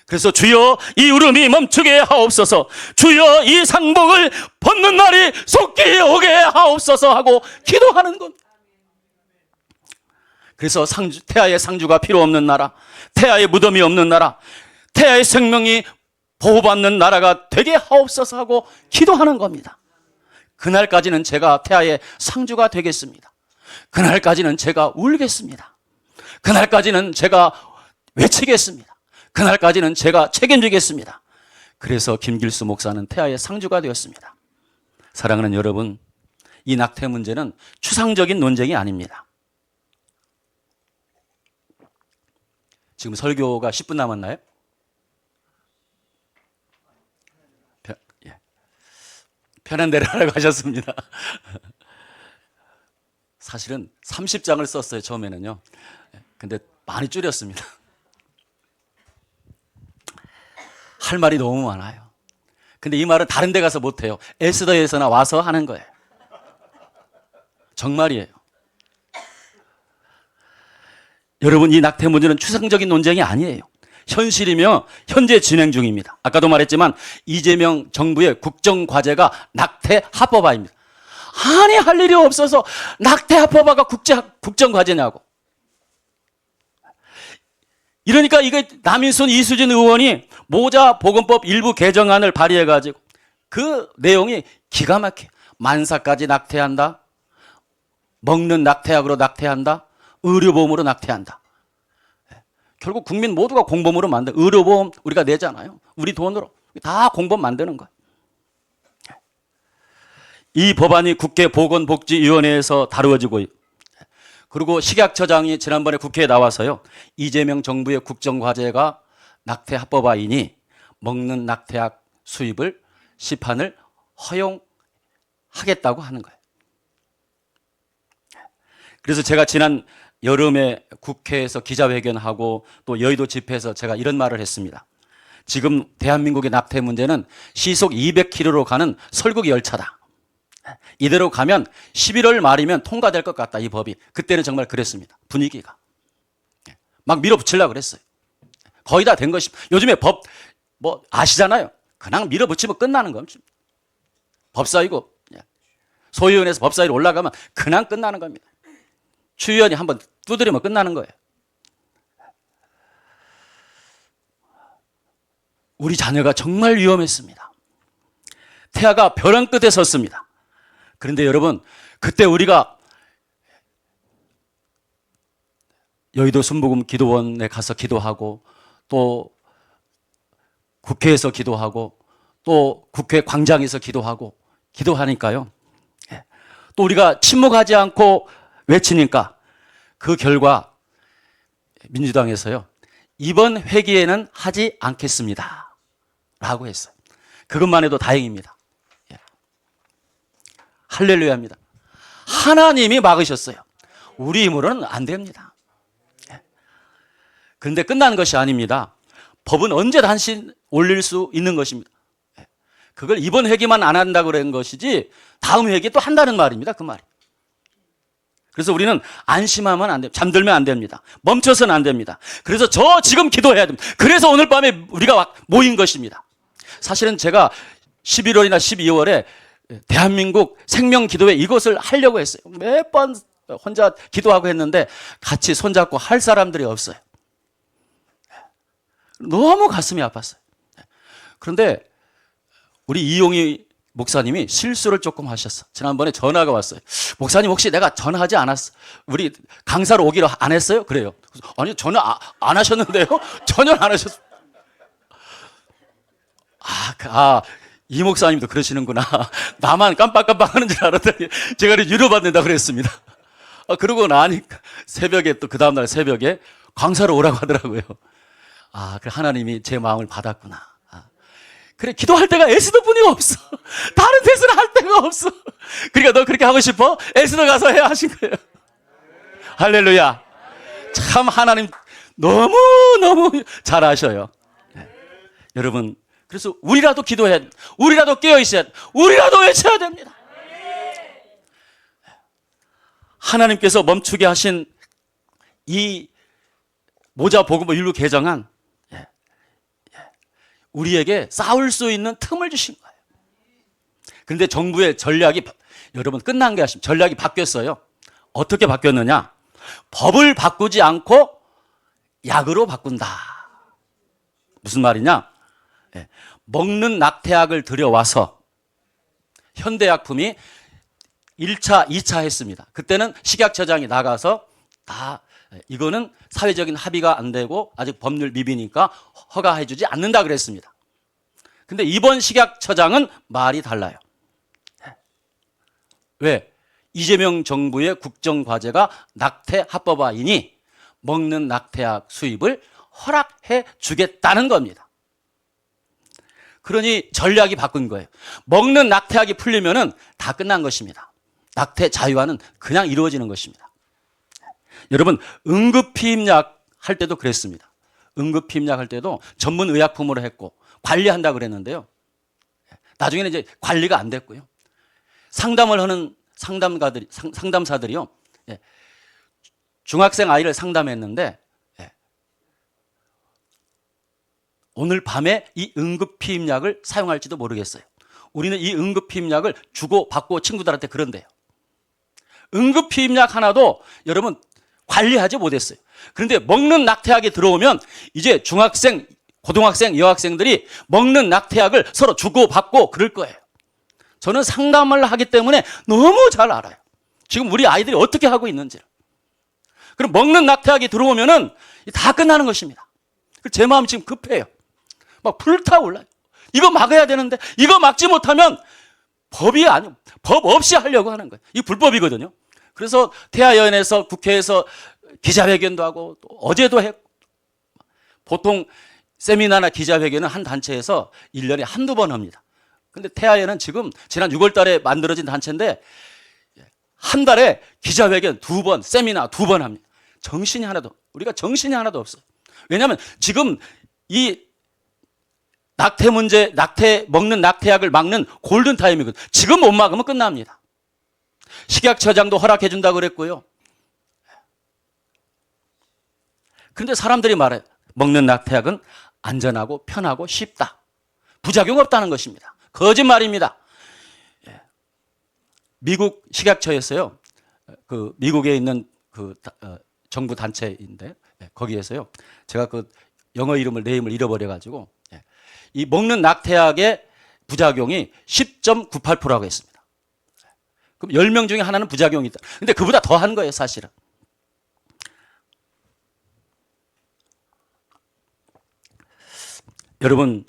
그래서 주여 이 울음이 멈추게 하옵소서, 주여 이 상복을 벗는 날이 속히 오게 하옵소서 하고 기도하는 겁니다. 그래서 태아의 상주가 필요 없는 나라, 태아의 무덤이 없는 나라, 태아의 생명이 보호받는 나라가 되게 하옵소서 하고 기도하는 겁니다. 그날까지는 제가 태아의 상주가 되겠습니다. 그날까지는 제가 울겠습니다. 그날까지는 제가 외치겠습니다. 그날까지는 제가 책임지겠습니다. 그래서 김길수 목사는 태아의 상주가 되었습니다. 사랑하는 여러분, 이 낙태 문제는 추상적인 논쟁이 아닙니다. 지금 설교가 10분 남았나요? 편한 대로 하라고 하셨습니다. 사실은 30장을 썼어요, 처음에는요. 근데 많이 줄였습니다. 할 말이 너무 많아요. 근데 이 말은 다른 데 가서 못해요. 에스더에서나 와서 하는 거예요. 정말이에요. 여러분, 이 낙태 문제는 추상적인 논쟁이 아니에요. 현실이며 현재 진행 중입니다. 아까도 말했지만 이재명 정부의 국정과제가 낙태 합법화입니다. 아니, 할 일이 없어서 낙태 합법화가 국정과제냐고. 이러니까 이거 남인순 이수진 의원이 모자 보건법 일부 개정안을 발의해가지고 그 내용이 기가 막혀. 만사까지 낙태한다. 먹는 낙태약으로 낙태한다. 의료보험으로 낙태한다. 결국 국민 모두가 공범으로 만든 의료보험 우리가 내잖아요. 우리 돈으로. 다 공범 만드는 거예요. 이 법안이 국회 보건복지위원회에서 다루어지고 그리고 식약처장이 지난번에 국회에 나와서요. 이재명 정부의 국정과제가 낙태 합법화이니 먹는 낙태약 수입을 시판을 허용하겠다고 하는 거예요. 그래서 제가 지난 여름에 국회에서 기자회견하고 또 여의도 집회에서 제가 이런 말을 했습니다. 지금 대한민국의 낙태 문제는 시속 200km로 가는 설국 열차다. 이대로 가면 11월 말이면 통과될 것 같다, 이 법이. 그때는 정말 그랬습니다. 분위기가. 막 밀어붙이려고 그랬어요. 거의 다 된 것이. 요즘에 법, 아시잖아요. 그냥 밀어붙이면 끝나는 겁니다. 법사위고, 소위원회에서 법사위로 올라가면 그냥 끝나는 겁니다. 추위원이 한번 두드리면 끝나는 거예요. 우리 자녀가 정말 위험했습니다. 태아가 벼랑 끝에 섰습니다. 그런데 여러분, 그때 우리가 여의도 순복음 기도원에 가서 기도하고 또 국회에서 기도하고 또 국회 광장에서 기도하니까요. 또 우리가 침묵하지 않고 외치니까 그 결과 민주당에서요. 이번 회기에는 하지 않겠습니다. 라고 했어요. 그것만 해도 다행입니다. 할렐루야입니다. 하나님이 막으셨어요. 우리 힘으로는 안 됩니다. 그런데 끝난 것이 아닙니다. 법은 언제 단신 올릴 수 있는 것입니다. 그걸 이번 회기만 안 한다고 그런 것이지 다음 회기에 또 한다는 말입니다. 그 말이. 그래서 우리는 안심하면 안 됩니다. 잠들면 안 됩니다. 멈춰서는 안 됩니다. 그래서 지금 기도해야 됩니다. 그래서 오늘 밤에 우리가 모인 것입니다. 사실은 제가 11월이나 12월에 대한민국 생명기도회 이것을 하려고 했어요. 몇 번 혼자 기도하고 했는데 같이 손잡고 할 사람들이 없어요. 너무 가슴이 아팠어요. 그런데 우리 이용희 목사님이 실수를 조금 하셨어. 지난번에 전화가 왔어요. 목사님 혹시 내가 전화하지 않았어? 우리 강사로 오기로 안 했어요? 그래요. 아니 전화 안 하셨는데요? 전혀 안 하셨어요. 이 목사님도 그러시는구나. 나만 깜빡깜빡하는 줄 알았더니 제가 위로받는다 그랬습니다. 그러고 나니까 새벽에 또 그 다음날 새벽에 강사로 오라고 하더라고요. 그래 하나님이 제 마음을 받았구나. 그래 기도할 때가 에스더뿐이 없어. 다른 데서는 할 데가 없어. 그러니까 너 그렇게 하고 싶어? 에스더 가서 해 하신 거예요. 할렐루야. 참 하나님 너무너무 잘 아셔요. 여러분 그래서 우리라도 기도해야 됩니다. 우리라도 깨어있어야 됩니다. 우리라도 외쳐야 됩니다. 하나님께서 멈추게 하신 이 모자 복음을 일로 개정한 우리에게 싸울 수 있는 틈을 주신 거예요. 그런데 정부의 전략이 여러분 끝난 게 아십니까? 전략이 바뀌었어요. 어떻게 바뀌었느냐? 법을 바꾸지 않고 약으로 바꾼다. 무슨 말이냐? 먹는 낙태약을 들여와서 현대약품이 1차, 2차 했습니다. 그때는 식약처장이 나가서 다 이거는 사회적인 합의가 안 되고 아직 법률 미비니까 허가해 주지 않는다 그랬습니다. 근데 이번 식약처장은 말이 달라요. 왜? 이재명 정부의 국정과제가 낙태 합법화이니 먹는 낙태약 수입을 허락해 주겠다는 겁니다. 그러니 전략이 바꾼 거예요. 먹는 낙태약이 풀리면은 다 끝난 것입니다. 낙태 자유화는 그냥 이루어지는 것입니다. 여러분 응급피임약 할 때도 그랬습니다. 응급피임약 할 때도 전문 의약품으로 했고 관리한다고 그랬는데요. 나중에는 이제 관리가 안 됐고요. 상담을 하는 상담사들이요. 중학생 아이를 상담했는데 오늘 밤에 이 응급피임약을 사용할지도 모르겠어요. 우리는 이 응급피임약을 주고 받고 친구들한테 그런대요. 응급피임약 하나도 여러분 관리하지 못했어요. 그런데 먹는 낙태약이 들어오면 이제 중학생, 고등학생, 여학생들이 먹는 낙태약을 서로 주고 받고 그럴 거예요. 저는 상담을 하기 때문에 너무 잘 알아요. 지금 우리 아이들이 어떻게 하고 있는지를. 그럼 먹는 낙태약이 들어오면은 다 끝나는 것입니다. 제 마음이 지금 급해요. 막 불타올라요. 이거 막아야 되는데 이거 막지 못하면 법 없이 하려고 하는 거예요. 이게 불법이거든요. 그래서 태아연에서 국회에서 기자회견도 하고 또 어제도 했고, 보통 세미나나 기자회견은 한 단체에서 1년에 한두 번 합니다. 근데 태아연은 지금 지난 6월 달에 만들어진 단체인데 한 달에 기자회견 2번, 세미나 2번 합니다. 우리가 정신이 하나도 없어요. 왜냐하면 지금 이 낙태 문제, 먹는 낙태약을 막는 골든타임이거든요. 지금 못 막으면 끝납니다. 식약처장도 허락해 준다고 그랬고요. 그런데 사람들이 말해요. 먹는 낙태약은 안전하고 편하고 쉽다. 부작용 없다는 것입니다. 거짓말입니다. 미국 식약처에서요. 미국에 있는 정부 단체인데 거기에서요. 제가 영어 네임을 잃어버려가지고 이 먹는 낙태약의 부작용이 10.98%라고 했습니다. 그럼 10명 중에 하나는 부작용이 있다. 근데 그보다 더 한 거예요, 사실은. 여러분,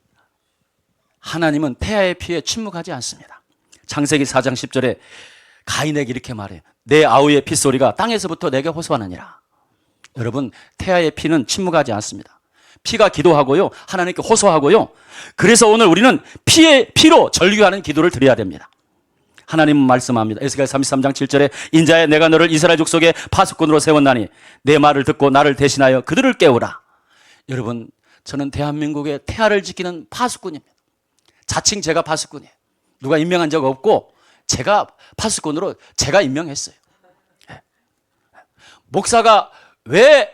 하나님은 태아의 피에 침묵하지 않습니다. 창세기 4장 10절에 가인에게 이렇게 말해요. 내 아우의 핏소리가 땅에서부터 내게 호소하느니라. 여러분, 태아의 피는 침묵하지 않습니다. 피가 기도하고요. 하나님께 호소하고요. 그래서 오늘 우리는 피로 절규하는 기도를 드려야 됩니다. 하나님은 말씀합니다. 에스겔 33장 7절에 인자야 내가 너를 이스라엘 족속의 파수꾼으로 세웠나니 내 말을 듣고 나를 대신하여 그들을 깨우라. 여러분, 저는 대한민국의 태아를 지키는 파수꾼입니다. 자칭 제가 파수꾼이에요. 누가 임명한 적 없고 제가 파수꾼으로 제가 임명했어요. 목사가 왜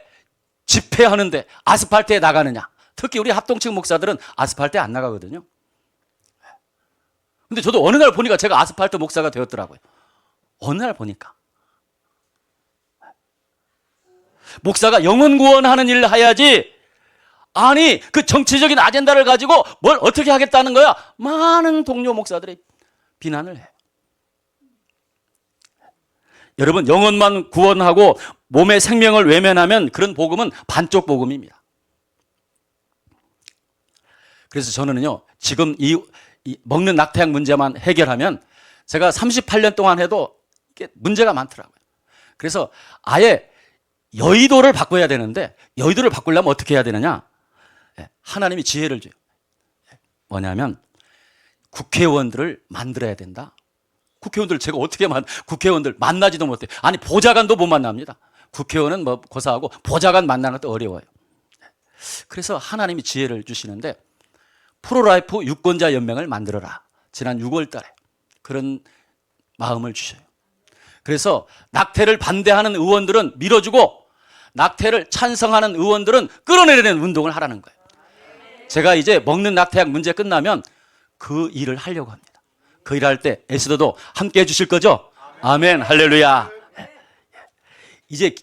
집회하는데 아스팔트에 나가느냐? 특히 우리 합동층 목사들은 아스팔트에 안 나가거든요. 근데 저도 어느 날 보니까 제가 아스팔트 목사가 되었더라고요. 어느 날 보니까. 목사가 영혼 구원하는 일을 해야지, 아니 그 정치적인 아젠다를 가지고 뭘 어떻게 하겠다는 거야. 많은 동료 목사들이 비난을 해요. 여러분, 영혼만 구원하고 몸의 생명을 외면하면 그런 복음은 반쪽 복음입니다. 그래서 저는요, 지금 이 먹는 낙태약 문제만 해결하면 제가 38년 동안 해도 이게 문제가 많더라고요. 그래서 아예 여의도를 바꿔야 되는데, 여의도를 바꾸려면 어떻게 해야 되느냐? 하나님이 지혜를 줘요. 뭐냐면 국회의원들을 만들어야 된다. 국회의원들 제가 어떻게 국회의원들 만나지도 못해요. 아니 보좌관도 못 만납니다. 국회의원은 뭐 고사하고 보좌관 만나는 것도 어려워요. 그래서 하나님이 지혜를 주시는데 프로라이프 유권자 연맹을 만들어라. 지난 6월 달에 그런 마음을 주셔요. 그래서 낙태를 반대하는 의원들은 밀어주고 낙태를 찬성하는 의원들은 끌어내리는 운동을 하라는 거예요. 제가 이제 먹는 낙태약 문제 끝나면 그 일을 하려고 합니다. 그 일할 때 에스더도 함께 해주실 거죠? 아멘, 할렐루야. 이제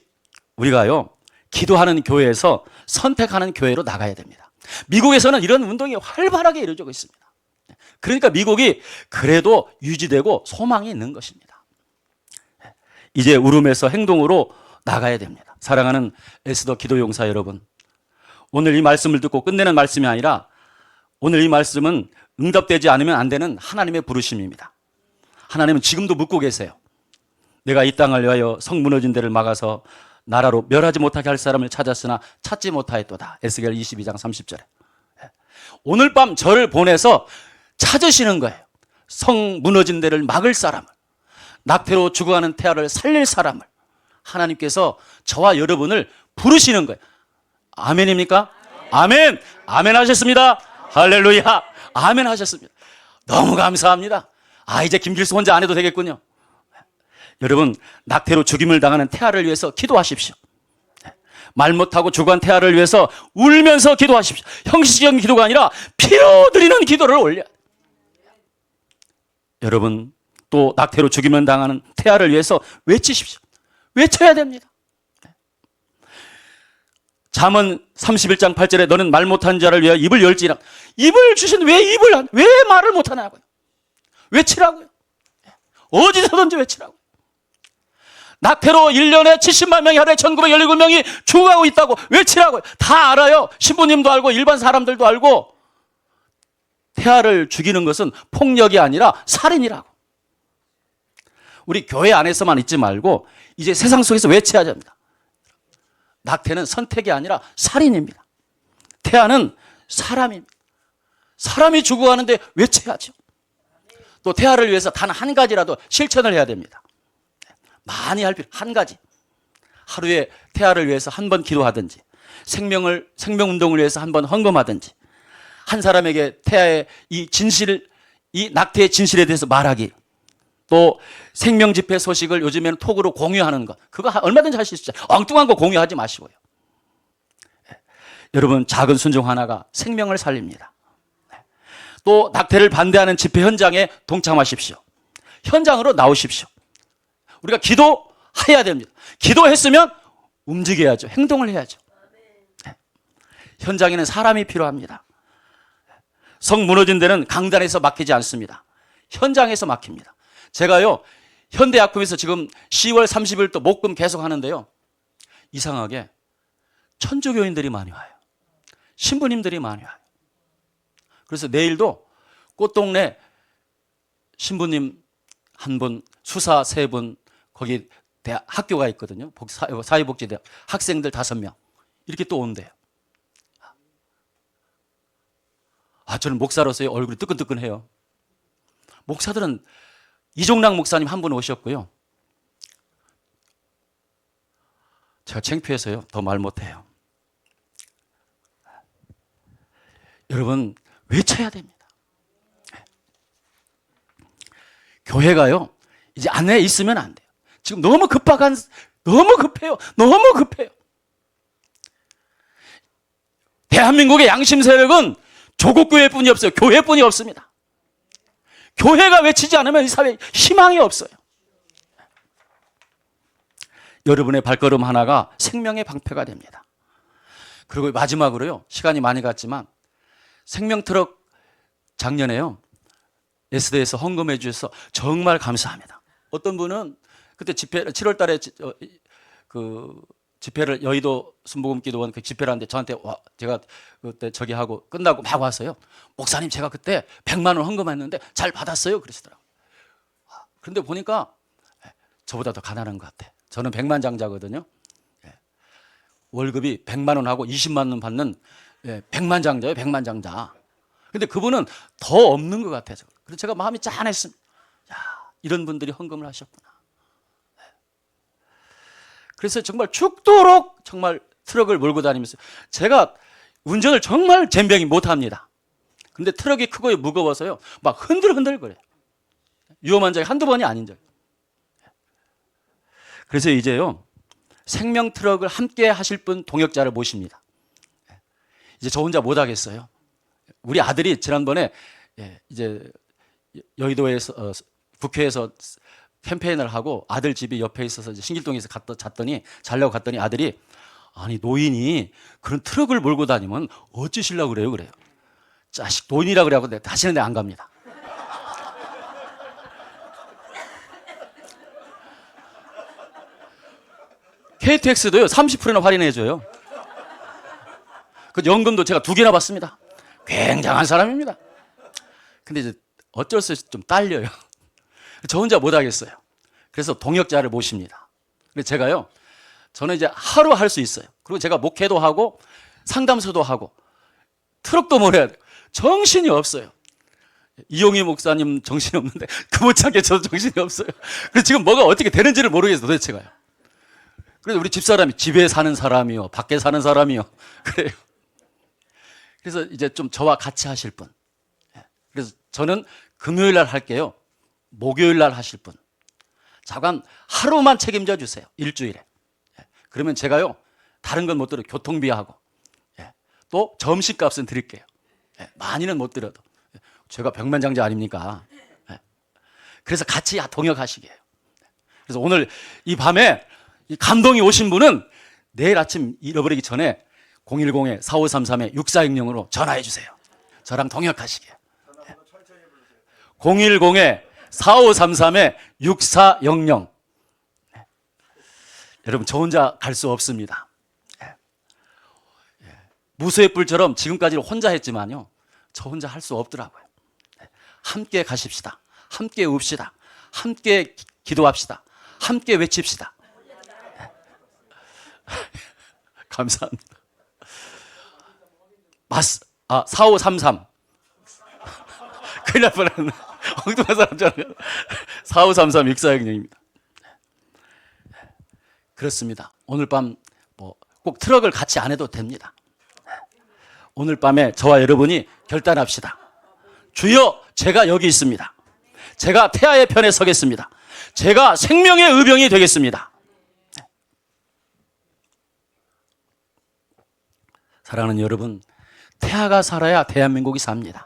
우리가요, 기도하는 교회에서 선택하는 교회로 나가야 됩니다. 미국에서는 이런 운동이 활발하게 이루어지고 있습니다. 그러니까 미국이 그래도 유지되고 소망이 있는 것입니다. 이제 울음에서 행동으로 나가야 됩니다. 사랑하는 에스더 기도용사 여러분, 오늘 이 말씀을 듣고 끝내는 말씀이 아니라 오늘 이 말씀은 응답되지 않으면 안 되는 하나님의 부르심입니다. 하나님은 지금도 묻고 계세요. 내가 이 땅을 위하여 성 무너진 데를 막아서 나라로 멸하지 못하게 할 사람을 찾았으나 찾지 못하였도다. 에스겔 22장 30절에. 오늘 밤 저를 보내서 찾으시는 거예요. 성 무너진 데를 막을 사람을, 낙태로 죽어가는 태아를 살릴 사람을 하나님께서 저와 여러분을 부르시는 거예요. 아멘입니까? 아멘. 아멘 하셨습니다. 할렐루야. 아멘 하셨습니다. 너무 감사합니다. 이제 김길수 혼자 안 해도 되겠군요. 여러분, 낙태로 죽임을 당하는 태아를 위해서 기도하십시오. 말 못하고 죽어간 태아를 위해서 울면서 기도하십시오. 형식적인 기도가 아니라 피로 드리는 기도를 올려야 돼요. 여러분, 또 낙태로 죽임을 당하는 태아를 위해서 외치십시오. 외쳐야 됩니다. 잠언 31장 8절에 너는 말 못한 자를 위하여 입을 열지라. 입을 주신 왜 말을 못하냐고요. 외치라고요. 어디서든지 외치라고. 낙태로 1년에 70만 명이 하루에 1917명이 죽어가고 있다고 외치라고요. 다 알아요. 신부님도 알고 일반 사람들도 알고. 태아를 죽이는 것은 폭력이 아니라 살인이라고. 우리 교회 안에서만 있지 말고 이제 세상 속에서 외쳐야 됩니다. 낙태는 선택이 아니라 살인입니다. 태아는 사람입니다. 사람이 죽어가는데 외쳐야죠. 또 태아를 위해서 단 한 가지라도 실천을 해야 됩니다. 많이 할 필요 한 가지. 하루에 태아를 위해서 한 번 기도하든지 생명운동을 위해서 한 번 헌금하든지 한 사람에게 태아의 이 낙태의 진실에 대해서 말하기, 또 생명집회 소식을 요즘에는 톡으로 공유하는 것, 그거 얼마든지 할 수 있어요. 엉뚱한 거 공유하지 마시고요. 여러분, 작은 순종 하나가 생명을 살립니다. 또 낙태를 반대하는 집회 현장에 동참하십시오. 현장으로 나오십시오. 우리가 기도해야 됩니다. 기도했으면 움직여야죠. 행동을 해야죠. 현장에는 사람이 필요합니다. 성 무너진 데는 강단에서 막히지 않습니다. 현장에서 막힙니다. 제가요, 현대약품에서 지금 10월 30일 또 목금 계속 하는데요. 이상하게 천주교인들이 많이 와요. 신부님들이 많이 와요. 그래서 내일도 꽃동네 신부님 한 분, 수사 3분, 거기 학교가 있거든요. 사회복지대학 학생들 5명 이렇게 또 온대요. 저는 목사로서의 얼굴이 뜨끈뜨끈해요. 목사들은 이종락 목사님 한 분 오셨고요. 제가 창피해서요 더 말 못해요. 여러분, 외쳐야 됩니다. 교회가요 이제 안에 있으면 안 돼요. 지금 너무 급해요. 너무 급해요. 대한민국의 양심 세력은 조국교회뿐이 없어요. 교회뿐이 없습니다. 교회가 외치지 않으면 이 사회에 희망이 없어요. 여러분의 발걸음 하나가 생명의 방패가 됩니다. 그리고 마지막으로요, 시간이 많이 갔지만 생명트럭 작년에요 SD에서 헌금해 주셔서 정말 감사합니다. 어떤 분은 그때 7월 달에 집회를 여의도 순복음기도원 그 집회를 하는데 저한테 제가 그때 저기 하고 끝나고 막 와서요, 목사님 제가 그때 100만 원 헌금했는데 잘 받았어요 그러시더라고요. 그런데 보니까 저보다 더 가난한 것 같아. 저는 100만 장자거든요. 월급이 100만 원 하고 20만 원 받는 100만 장자예요. 100만 장자. 근데 그분은 더 없는 것 같아요. 그래서 제가 마음이 짠했습니다. 이런 분들이 헌금을 하셨구나. 그래서 정말 죽도록 정말 트럭을 몰고 다니면서, 제가 운전을 정말 젬병이 못합니다. 근데 트럭이 크고 무거워서요 막 흔들흔들거려요. 위험한 적이 한두 번이 아닌 적. 그래서 이제요 생명 트럭을 함께 하실 분 동역자를 모십니다. 이제 저 혼자 못 하겠어요. 우리 아들이 지난번에 이제 여의도에서 국회에서 캠페인을 하고 아들 집이 옆에 있어서 신길동에서 자려고 갔더니 아들이, 아니 노인이 그런 트럭을 몰고 다니면 어찌시려고 그래요. 자식 노인이라 그래갖고 다시는 내가 안 갑니다. KTX도요 30%나 할인해줘요. 그 연금도 제가 2개나 받습니다. 굉장한 사람입니다. 근데 이제 어쩔 수 없이 좀 딸려요. 저 혼자 못 하겠어요. 그래서 동역자를 모십니다. 근데 제가요, 저는 이제 하루 할 수 있어요. 그리고 제가 목회도 하고 상담소도 하고 트럭도 몰아야 돼요. 정신이 없어요. 이용희 목사님 정신이 없는데 그 못하게 저도 정신이 없어요. 그래서 지금 뭐가 어떻게 되는지를 모르겠어요, 도대체가요. 그래서 우리 집사람이 집에 사는 사람이요, 밖에 사는 사람이요, 그래요. 그래서 이제 좀 저와 같이 하실 분. 그래서 저는 금요일 날 할게요. 목요일 날 하실 분. 잠깐 하루만 책임져 주세요. 일주일에. 그러면 제가요 다른 건 못 드려요. 교통비하고 또 점심값은 드릴게요. 많이는 못 드려도. 제가 백만장자 아닙니까? 그래서 같이 동역하시게요. 그래서 오늘 이 밤에 이 감동이 오신 분은 내일 아침 잃어버리기 전에 010-4533-6460으로 전화해 주세요. 저랑 동역하시게요. 010-4533-6400. 여러분, 저 혼자 갈 수 없습니다. 무소의 뿔처럼 지금까지 혼자 했지만요, 저 혼자 할 수 없더라고요. 함께 가십시다. 함께 웁시다. 함께 기도합시다. 함께 외칩시다. 감사합니다. 4533. 큰일 날 뻔했네. 엉뚱한 사람잖아요. 4533 6400입니다. 그렇습니다. 오늘 밤 꼭 트럭을 같이 안 해도 됩니다. 오늘 밤에 저와 여러분이 결단합시다. 주여, 제가 여기 있습니다. 제가 태아의 편에 서겠습니다. 제가 생명의 의병이 되겠습니다. 사랑하는 여러분, 태아가 살아야 대한민국이 삽니다.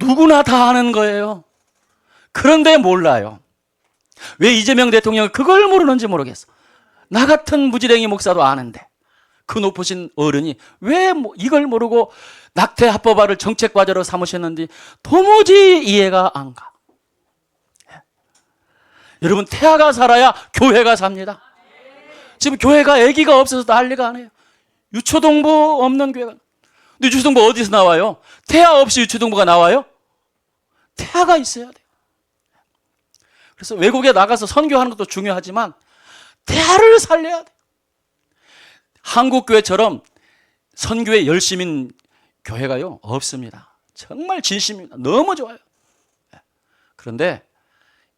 누구나 다 아는 거예요. 그런데 몰라요. 왜 이재명 대통령은 그걸 모르는지 모르겠어. 나 같은 무지랭이 목사도 아는데 그 높으신 어른이 왜 이걸 모르고 낙태 합법화를 정책과제로 삼으셨는지 도무지 이해가 안 가. 여러분, 태아가 살아야 교회가 삽니다. 지금 교회가 아기가 없어서 난리가 아니에요. 유초동부 없는 교회가. 근데 유초동부 어디서 나와요? 태아 없이 유초동부가 나와요? 태아가 있어야 돼요. 그래서 외국에 나가서 선교하는 것도 중요하지만 태아를 살려야 돼요. 한국교회처럼 선교에 열심인 교회가요, 없습니다. 정말 진심입니다. 너무 좋아요. 그런데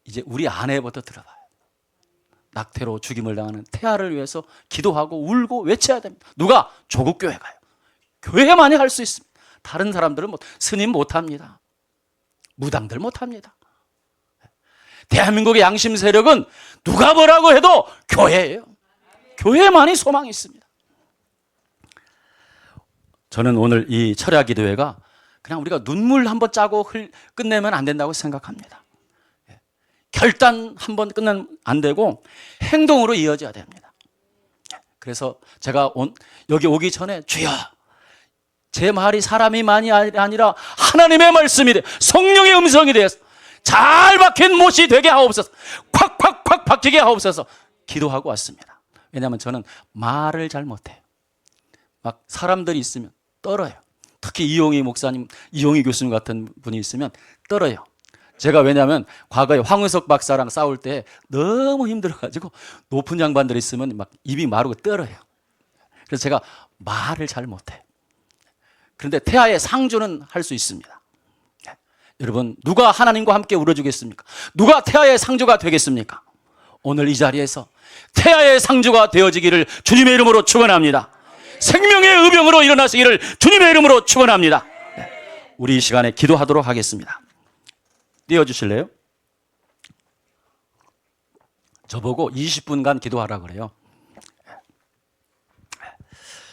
이제 우리 아내부터 들어봐요. 낙태로 죽임을 당하는 태아를 위해서 기도하고 울고 외쳐야 됩니다. 누가? 조국교회가요. 교회만이 할 수 있습니다. 다른 사람들은 스님 못합니다. 무당들 못합니다. 대한민국의 양심 세력은 누가 뭐라고 해도 교회예요. 교회만이 소망이 있습니다. 저는 오늘 이 철야 기도회가 그냥 우리가 눈물 한번 짜고 끝내면 안 된다고 생각합니다. 결단 한번 끝내면 안 되고 행동으로 이어져야 됩니다. 그래서 제가 여기 오기 전에 주여, 제 말이 사람이 많이 아니라 하나님의 말씀이 돼, 성령의 음성이 되어서 잘 박힌 못이 되게 하옵소서, 콱콱콱 박히게 하옵소서 기도하고 왔습니다. 왜냐하면 저는 말을 잘 못해요. 막 사람들이 있으면 떨어요. 특히 이용희 목사님, 이용희 교수님 같은 분이 있으면 떨어요. 제가 왜냐하면 과거에 황의석 박사랑 싸울 때 너무 힘들어가지고 높은 양반들이 있으면 막 입이 마르고 떨어요. 그래서 제가 말을 잘 못해요. 그런데 태아의 상주는 할 수 있습니다. 여러분, 누가 하나님과 함께 울어주겠습니까? 누가 태아의 상주가 되겠습니까? 오늘 이 자리에서 태아의 상주가 되어지기를 주님의 이름으로 축원합니다. 생명의 의병으로 일어나시기를 주님의 이름으로 축원합니다. 우리 이 시간에 기도하도록 하겠습니다. 띄워주실래요? 저보고 20분간 기도하라 그래요.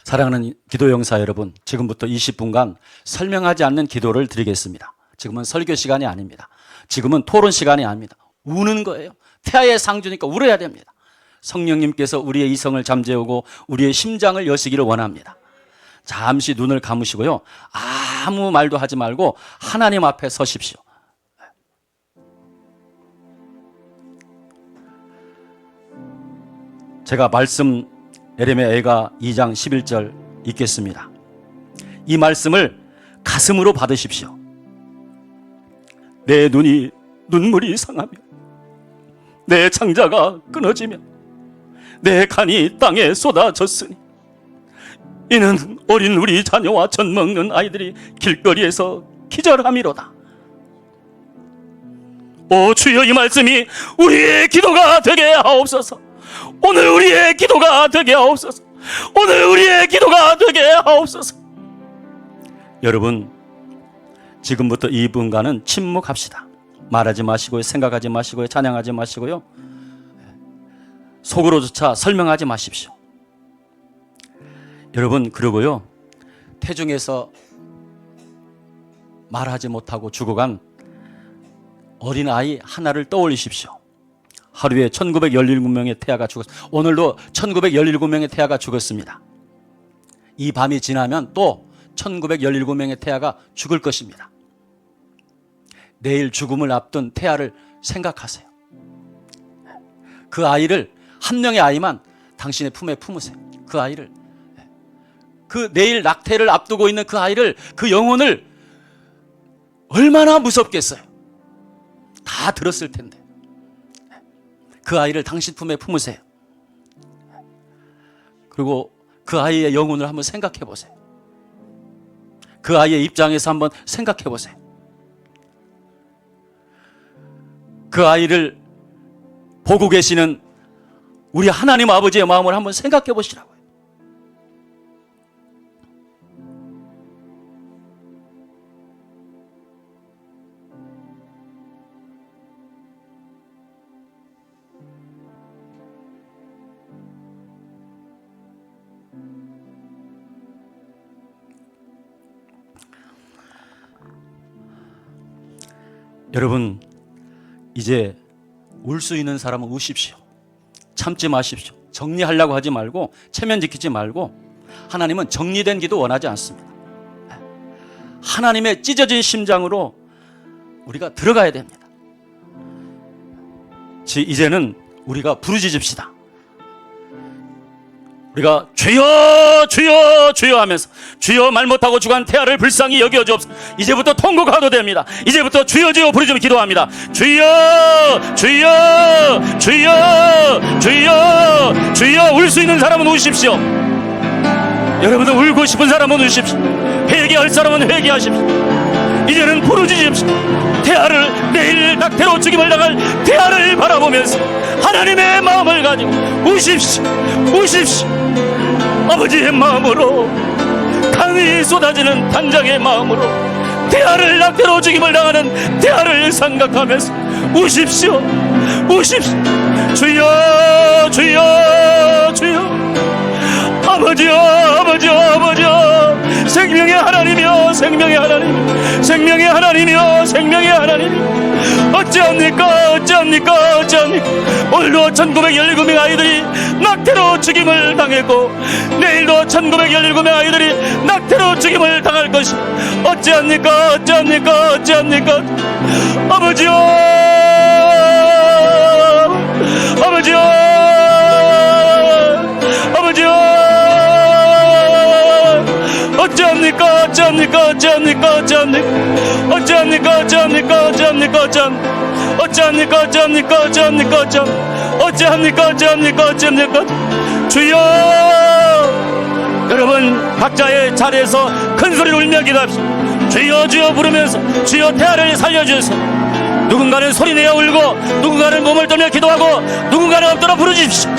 사랑하는 기도 용사 여러분, 지금부터 20분간 설명하지 않는 기도를 드리겠습니다. 지금은 설교 시간이 아닙니다. 지금은 토론 시간이 아닙니다. 우는 거예요. 태아의 상주니까 울어야 됩니다. 성령님께서 우리의 이성을 잠재우고 우리의 심장을 여시기를 원합니다. 잠시 눈을 감으시고요, 아무 말도 하지 말고 하나님 앞에 서십시오. 제가 말씀 에레미야 2장 11절 읽겠습니다. 이 말씀을 가슴으로 받으십시오. 내 눈이 눈물이 상하며 내 창자가 끊어지며 내 간이 땅에 쏟아졌으니 이는 어린 우리 자녀와 젖 먹는 아이들이 길거리에서 기절함이로다. 오 주여, 이 말씀이 우리의 기도가 되게 하옵소서. 오늘 우리의 기도가 되게 하옵소서. 오늘 우리의 기도가 되게 하옵소서. 여러분, 지금부터 2분간은 침묵합시다. 말하지 마시고요, 생각하지 마시고요, 찬양하지 마시고요, 속으로조차 설명하지 마십시오. 여러분, 그러고요, 태중에서 말하지 못하고 죽어간 어린아이 하나를 떠올리십시오. 하루에 1917명의 태아가 죽었습니다. 오늘도 1917명의 태아가 죽었습니다. 이 밤이 지나면 또 1917명의 태아가 죽을 것입니다. 내일 죽음을 앞둔 태아를 생각하세요. 그 아이를, 한 명의 아이만 당신의 품에 품으세요. 그 아이를, 그 내일 낙태를 앞두고 있는 그 아이를, 그 영혼을 얼마나 무섭겠어요. 다 들었을 텐데. 그 아이를 당신 품에 품으세요. 그리고 그 아이의 영혼을 한번 생각해 보세요. 그 아이의 입장에서 한번 생각해 보세요. 그 아이를 보고 계시는 우리 하나님 아버지의 마음을 한번 생각해 보시라고요. 여러분, 이제 울 수 있는 사람은 우십시오. 참지 마십시오. 정리하려고 하지 말고, 체면 지키지 말고. 하나님은 정리된 기도 원하지 않습니다. 하나님의 찢어진 심장으로 우리가 들어가야 됩니다. 이제는 우리가 부르짖읍시다. 우리가 주여 주여 주여 하면서, 주여 말 못하고 죽은 태아를 불쌍히 여겨 주옵소서. 이제부터 통곡하도 됩니다. 이제부터 주여 주여 부르짖으며 기도합니다. 주여 주여 주여 주여 주여. 울 수 있는 사람은 우십시오. 여러분들 울고 싶은 사람은 우십시오. 회개할 사람은 회개하십시오. 이제는 부르짖읍시다. 태아를, 내일 낙태로 죽임을 당할 태아를 바라보면서 하나님의 마음을 가지고 우십시오. 우십시오. 아버지의 마음으로, 강이 쏟아지는 단장의 마음으로 태아를 낙태로 죽임을 당하는 태아를 생각하면서 우십시오. 우십시오. 주여 주여 주여. 아버지여 아버지여 아버지여. 생명의 하나님이여 생명의 하나님, 생명의 하나님이여 생명의 하나님. 어찌합니까 어찌합니까 어찌합니까. 오늘도 1917명 아이들이 낙태로 죽임을 당했고, 내일도 1917명 아이들이 낙태로 죽임을 당할 것이 어찌합니까 어찌합니까 어찌합니까. 아버지여 아버지여 아버지여. 어찌합니까 어찌합니까 어찌합니까 어찌합니까 어찌합니까 어찌합니까 어찌합니까 어찌합니까 어찌합니까 어찌합니까 어찌합니까 어찌합니까 어찌합니까. 주여. 여러분 각자의 자리에서 큰 소리로 울며 기도합시다. 주여 주여 부르면서 주여 태아를 살려주소서. 누군가는 소리내어 울고, 누군가는 몸을 떨며 기도하고, 누군가는 엎드려 부르십시오.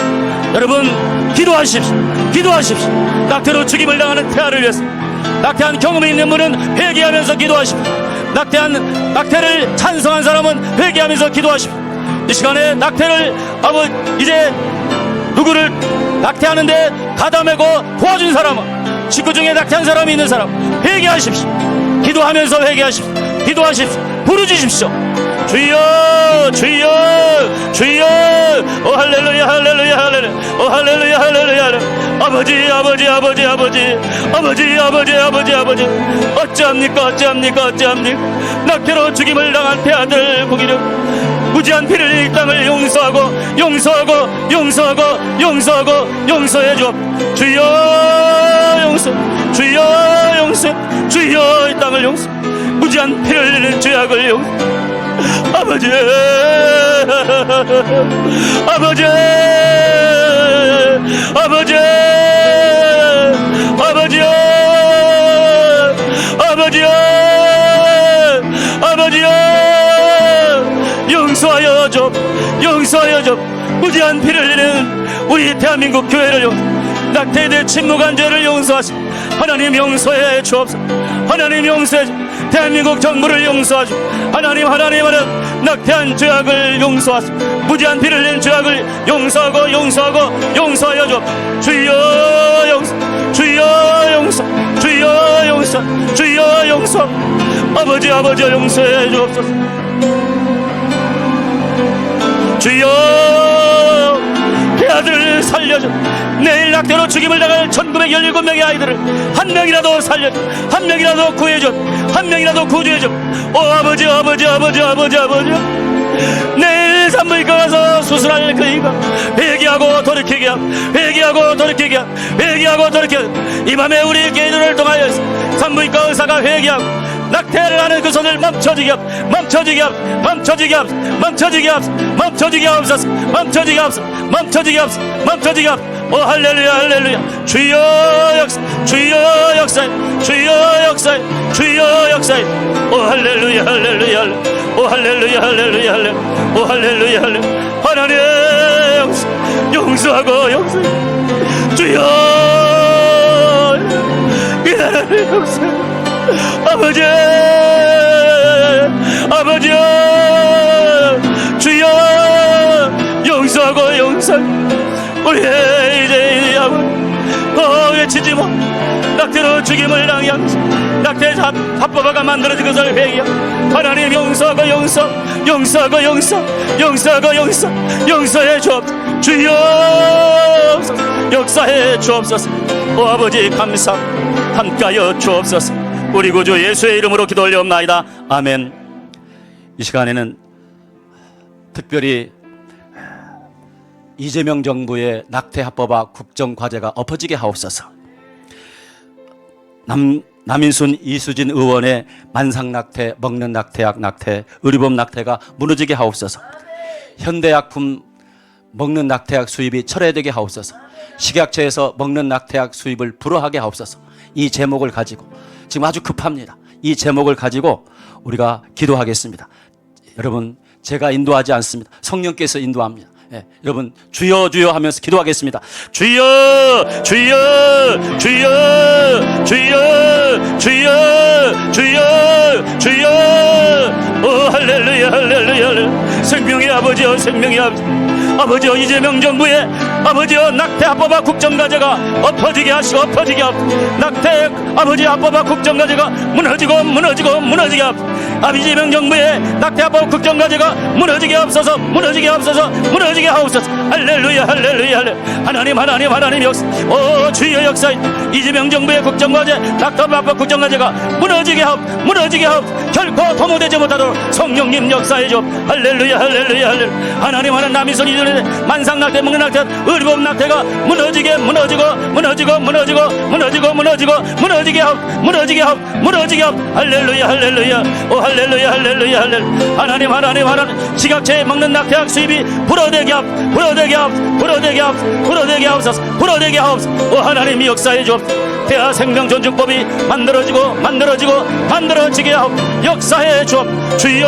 여러분 기도하십시오. 기도하십시오. 낙태로 죽임을 당하는 태아를 위해서. 낙태한 경험이 있는 분은 회개하면서 기도하십시오. 낙태를 찬성한 사람은 회개하면서 기도하십시오. 이 시간에 낙태를 이제 누구를 낙태하는데 가담하고 도와준 사람은, 식구 중에 낙태한 사람이 있는 사람 회개하십시오. 기도하면서 회개하십시오. 기도하십시오. 부르짖으십시오. 주여 주여 주여. 오 할렐루야 할렐루야 할렐루야. 오 할렐루야 할렐루야. 아버지 아버지 아버지 아버지 아버지 아버지 아버지 아버지. 어찌합니까 어찌합니까 어찌합니까. 낙태로 죽임을 당한 태아들 공의력 무지한 피를 이 땅을 용서하고 용서하고 용서하고 용서하고 용서해 줘. 주여 용서, 주여 용서, 주여 이 땅을 용서. 무지한 피를 흘리는 죄악을 용서. 아버지 아버지 아버지 아버지여 아버지여 아버지여. 용서하여 줘 용서하여 줘. 무지한 피를 흘리는 우리 대한민국 교회를 용서. 낙태에 대해 침묵한 죄를 용서하시고 하나님 용서해 주옵소서. 하나님 용서해 주. 대한민국 정부를 용서하시고 하나님 낙태한 죄악을 용서하시고 무지한 피를 흘린 죄악을 용서하고 용서하고 용서하여 주. 주여 용서, 주여 용서, 주여 용서, 주여 용서. 아버지 아버지 용서해 주옵소서. 주여 그 아들 살려줘. 내일 낙태로 죽임을 당할 1917명의 아이들을 한 명이라도 살려, 한 명이라도 구해줘, 한 명이라도 구조해줘. 오 아버지, 아버지, 아버지, 아버지, 아버지. 내일 산부인과 가서 수술할 그이가 회개하고 돌이키게, 회개하고 돌이키게, 회개하고 돌이키게. 이 밤에 우리 기도를 통하여 산부인과 의사가 회개하고 낙태를 하는 그 손을 멈춰지게, 멈춰지게, 멈춰지게, 멈춰지게, 멈춰지게 없어서, 멈춰지게 없어, 멈춰지게 없어, 멈춰지게 없어. 오 할렐루야, 할렐루야. 주여 역사, 주여 역사, 주여 역사, 주여 역사. 오 할렐루야, 할렐루야, 오 할렐루야, 할렐루야, 오 할렐루야, 할렐루야. 하나님 역사, 용서하고 역사, 주여 이 나라의 역사. 아버지, 아버지, 주여 용서하고 용서. 우리 이제 아버지 외치지 마. 낙태로 죽임을 당한 낙태 합법화가 만들어진 것을 회개하여 하나님 용서하고 용서, 용서하고 용서, 용서하고 용서, 용서해 주옵소서. 주여 역사해 주옵소서. 오 아버지 감사 함께하여 주옵소서. 우리 구주 예수의 이름으로 기도 올려옵나이다. 아멘. 이 시간에는 특별히 이재명 정부의 낙태 합법화 국정과제가 엎어지게 하옵소서. 남인순 이수진 의원의 만상낙태, 먹는 낙태약 낙태, 의료보험 낙태가 무너지게 하옵소서. 현대약품 먹는 낙태약 수입이 철회되게 하옵소서. 식약처에서 먹는 낙태약 수입을 불허하게 하옵소서. 이 제목을 가지고 지금 아주 급합니다. 이 제목을 가지고 우리가 기도하겠습니다. 여러분, 제가 인도하지 않습니다. 성령께서 인도합니다. 예, 여러분 주여 주여 하면서 기도하겠습니다. 주여 주여 주여 주여 주여 주여 주여. 오 할렐루야, 할렐루야. 생명의 아버지여, 생명의 아버지, 아버지여 이재명 정부의 아버지여 낙태 합법화 국정과제가 엎어지게 하시고, 엎어지게 하옵소서. 낙태 아버지 합법화 국정과제가 무너지고 무너지고 무너지게 하옵소서. 이재명 정부의 낙태 합법화 국정과제가 무너지게 하옵소서, 무너지게 하옵소서, 무너지게 하옵소서. 할렐루야, 할렐루야, 할렐루야. 하나님, 하나님, 하나님 역사. 오 주여 역사. 이재명 정부의 국정과제 낙태 합법화 국정과제가 무너지게 하옵, 무너지게 하옵. 결코 도모되지 못하도록 성령님 역사해 줘. 할렐루야, 할렐루야, 할렐루야. 하나님, 하나님. 남이선 이들의 만상낙태, 먹는 낙태, 의료보험 낙태가 무너지게, 무너지고 무너지고 무너지고 무너지고 무너지고 무너지게 하옵, 무너지게 하옵, 무너지게 하옵. 할렐루야, 할렐루야. 오 할렐루야, 할렐루야, 할렐루야. 하나님, 하나님, 하나님. 식약처에 먹는 낙태약 수입이 불어되게 하옵, 불어되게 하옵, 불어되게 하옵, 불어되게 하옵소서, 불어되게 하옵소서. 오 하나님이 역사해 주옵소서. 대하 생명존중법이 만들어지고 만들어지고 만들어지게 하옵, 역사해 주옵. 주여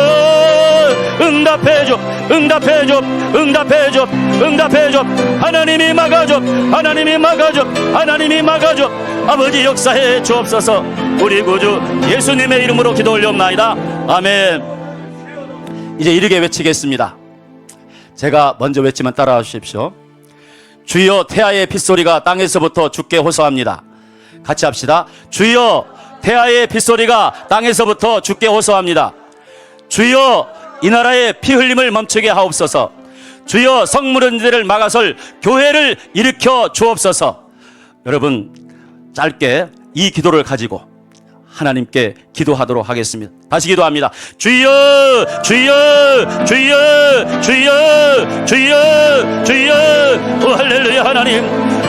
응답해 줘, 응답해 줘, 응답해 줘, 응답해 줘. 하나님이 막아줘, 하나님이 막아줘, 하나님이 막아줘. 아버지 역사해 주옵소서. 우리 구주 예수님의 이름으로 기도 올려옵나이다. 아멘. 이제 이르게 외치겠습니다. 제가 먼저 외치면 따라와 주십시오. 주여 태아의 핏소리가 땅에서부터 주께 호소합니다. 같이 합시다. 주여 태아의 핏소리가 땅에서부터 주께 호소합니다. 주여 이 나라의 피 흘림을 멈추게 하옵소서. 주여 성물은들을 막아설 교회를 일으켜 주옵소서. 여러분 짧게 이 기도를 가지고 하나님께 기도하도록 하겠습니다. 다시 기도합니다. 주여 주여 주여 주여 주여 주여. 오 할렐루야. 하나님,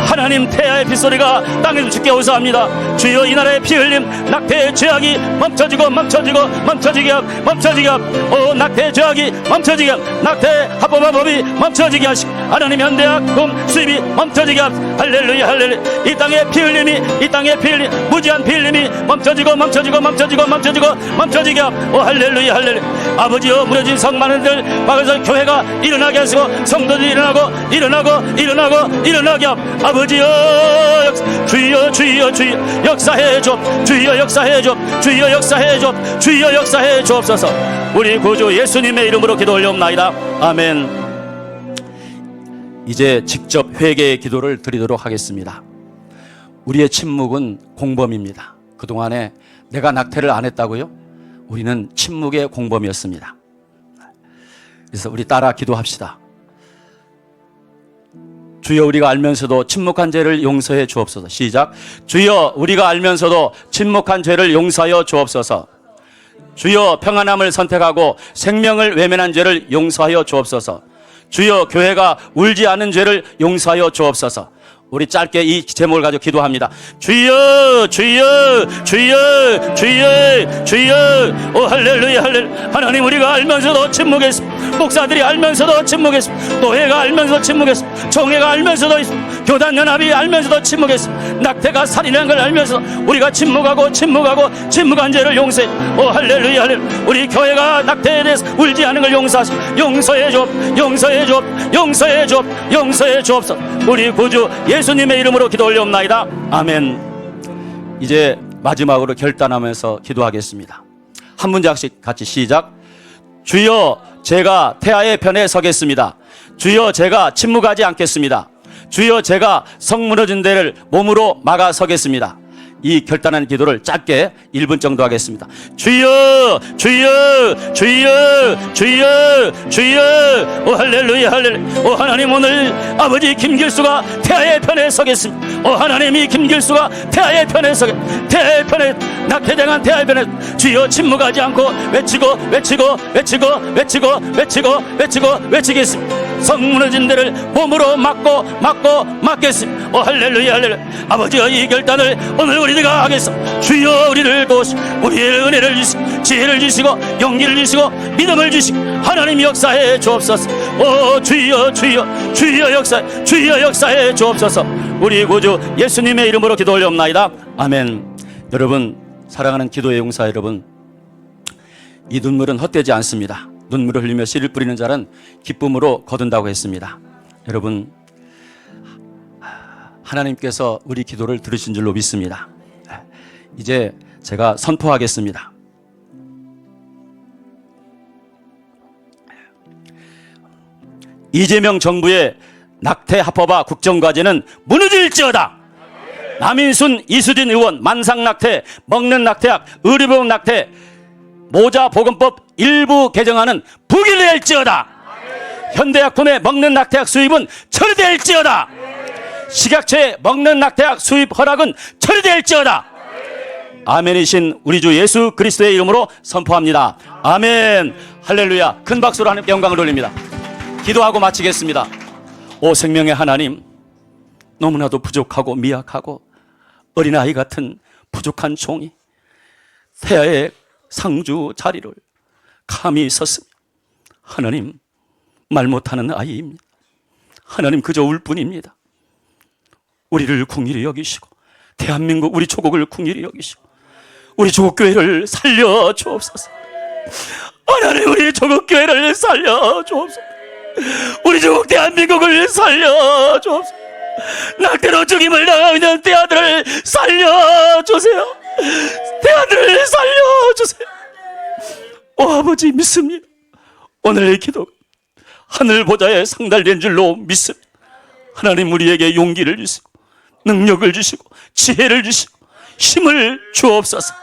하나님 태아의 핏소리가 땅에서 주께 호소합니다. 주여 이 나라의 피 흘림 낙태의 죄악이 멈춰지고 멈춰지고 멈춰지게 하옵, 멈춰지게 하옵. 오 낙태의 죄악이 멈춰지게 하옵, 낙태 합법화 법이 멈춰지게 하시고 하나님 현대약품 수입이 멈춰지게 하옵. 할렐루야, 할렐루야. 이 땅의 피 흘림이, 이 땅의 피 흘림, 무지한 피 흘림이 멈춰지고 멈춰지고 멈춰지고 멈춰지고 멈춰지게 하옵. 오 할렐루야, 할렐루야. 아버지여 무너진 성만은들 막아서 교회가 일어나게 하시고 성도들이 일어나고 일어나고 일어나고 일어나게 하옵. 아버지여 주여 주여 주여 역사해 줘, 주여 역사해 줘, 주여 역사해 줘, 주여 역사해 주옵소서. 우리 구주 예수님의 이름으로 기도 올려옵나이다. 아멘. 이제 직접 회개의 기도를 드리도록 하겠습니다. 우리의 침묵은 공범입니다. 그동안에 내가 낙태를 안 했다고요? 우리는 침묵의 공범이었습니다. 그래서 우리 따라 기도합시다. 주여 우리가 알면서도 침묵한 죄를 용서해 주옵소서. 시작. 주여 우리가 알면서도 침묵한 죄를 용서하여 주옵소서. 주여 평안함을 선택하고 생명을 외면한 죄를 용서하여 주옵소서. 주여 교회가 울지 않은 죄를 용서하여 주옵소서. 우리 짧게 이 제목을 가지고 기도합니다. 주여 주여 주여 주여 주여. 오 할렐루야 할렐루야. 하나님 우리가 알면서도 침묵했습니다. 목사들이 알면서도 침묵했습니다. 노예가 알면서도 침묵했습니다. 총회가 알면서도 있습니다. 교단연합이 알면서도 침묵했습니다. 낙태가 살인한 걸 알면서 우리가 침묵한 죄를 용서해. 오 할렐루야 할렐루야. 우리 교회가 낙태에 대해서 울지 않은 걸 용서하시고 용서해 주옵소서. 우리 구주 예수님의 이름으로 기도 올려옵나이다. 아멘. 이제 마지막으로 결단하면서 기도하겠습니다. 한 문장씩 같이 시작. 주여 제가 태아의 편에 서겠습니다. 주여 제가 침묵하지 않겠습니다. 주여 제가 성 무너진 데를 몸으로 막아 서겠습니다. 이 결단한 기도를 짧게 1분 정도 하겠습니다. 주여 주여 주여 주여 주여. 오 할렐루야 할렐루야. 오 하나님 오늘 아버지 김길수가 태아의 편에 서겠습니다. 오 하나님 이 김길수가 태아의 편에 태아의 편에 낙태당한 태아의 편에 주여 침묵하지 않고 외치겠습니다. 성 무너진 데를 몸으로 막겠습니다. 오 할렐루야 할렐루야. 아버지와 이 결단을 오늘 우리가 하겠습니다. 주여 우리를 도우시고 우리의 은혜를 주시고 지혜를 주시고 용기를 주시고 믿음을 주시고 하나님 역사해 주옵소서. 오 주여 주여 주여 역사해 주옵소서. 우리 구주 예수님의 이름으로 기도 올려옵나이다. 아멘. 여러분 사랑하는 기도의 용사 여러분, 이 눈물은 헛되지 않습니다. 눈물을 흘리며 씨를 뿌리는 자는 기쁨으로 거둔다고 했습니다. 여러분 하나님께서 우리 기도를 들으신 줄로 믿습니다. 이제 제가 선포하겠습니다. 이재명 정부의 낙태 합법화 국정과제는 무너질지어다. 남인순, 이수진 의원 만상 낙태, 먹는 낙태약, 의료보험 낙태, 모자보건법 일부 개정안은 부결될지어다. 현대약품의 먹는 낙태약 수입은 처리될지어다. 식약처의 먹는 낙태약 수입 허락은 처리될지어다. 아멘이신 우리 주 예수 그리스도의 이름으로 선포합니다. 아멘. 할렐루야. 큰 박수로 하나님께 영광을 돌립니다. 기도하고 마치겠습니다. 오 생명의 하나님, 너무나도 부족하고 미약하고 어린아이 같은 부족한 종이 태아의 상주 자리를 감히 섰으며 하나님 말 못하는 아이입니다. 하나님 그저 울 뿐입니다. 우리를 긍휼히 여기시고 대한민국 우리 조국을 긍휼히 여기시고 우리 조국교회를 살려 주옵소서. 하나님 우리 조국교회를 살려 주옵소서. 우리 조국 대한민국을 살려 주옵소서. 낙태로 죽임을 당하고 있는 태아들을 살려 주세요. 태아들을 살려 주세요. 오 아버지 믿습니다. 오늘의 기도가 하늘 보좌에 상달된 줄로 믿습니다. 하나님 우리에게 용기를 주시고 능력을 주시고 지혜를 주시고 힘을 주옵소서.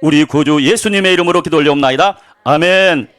우리 구주 예수님의 이름으로 기도 올려옵나이다. 아멘.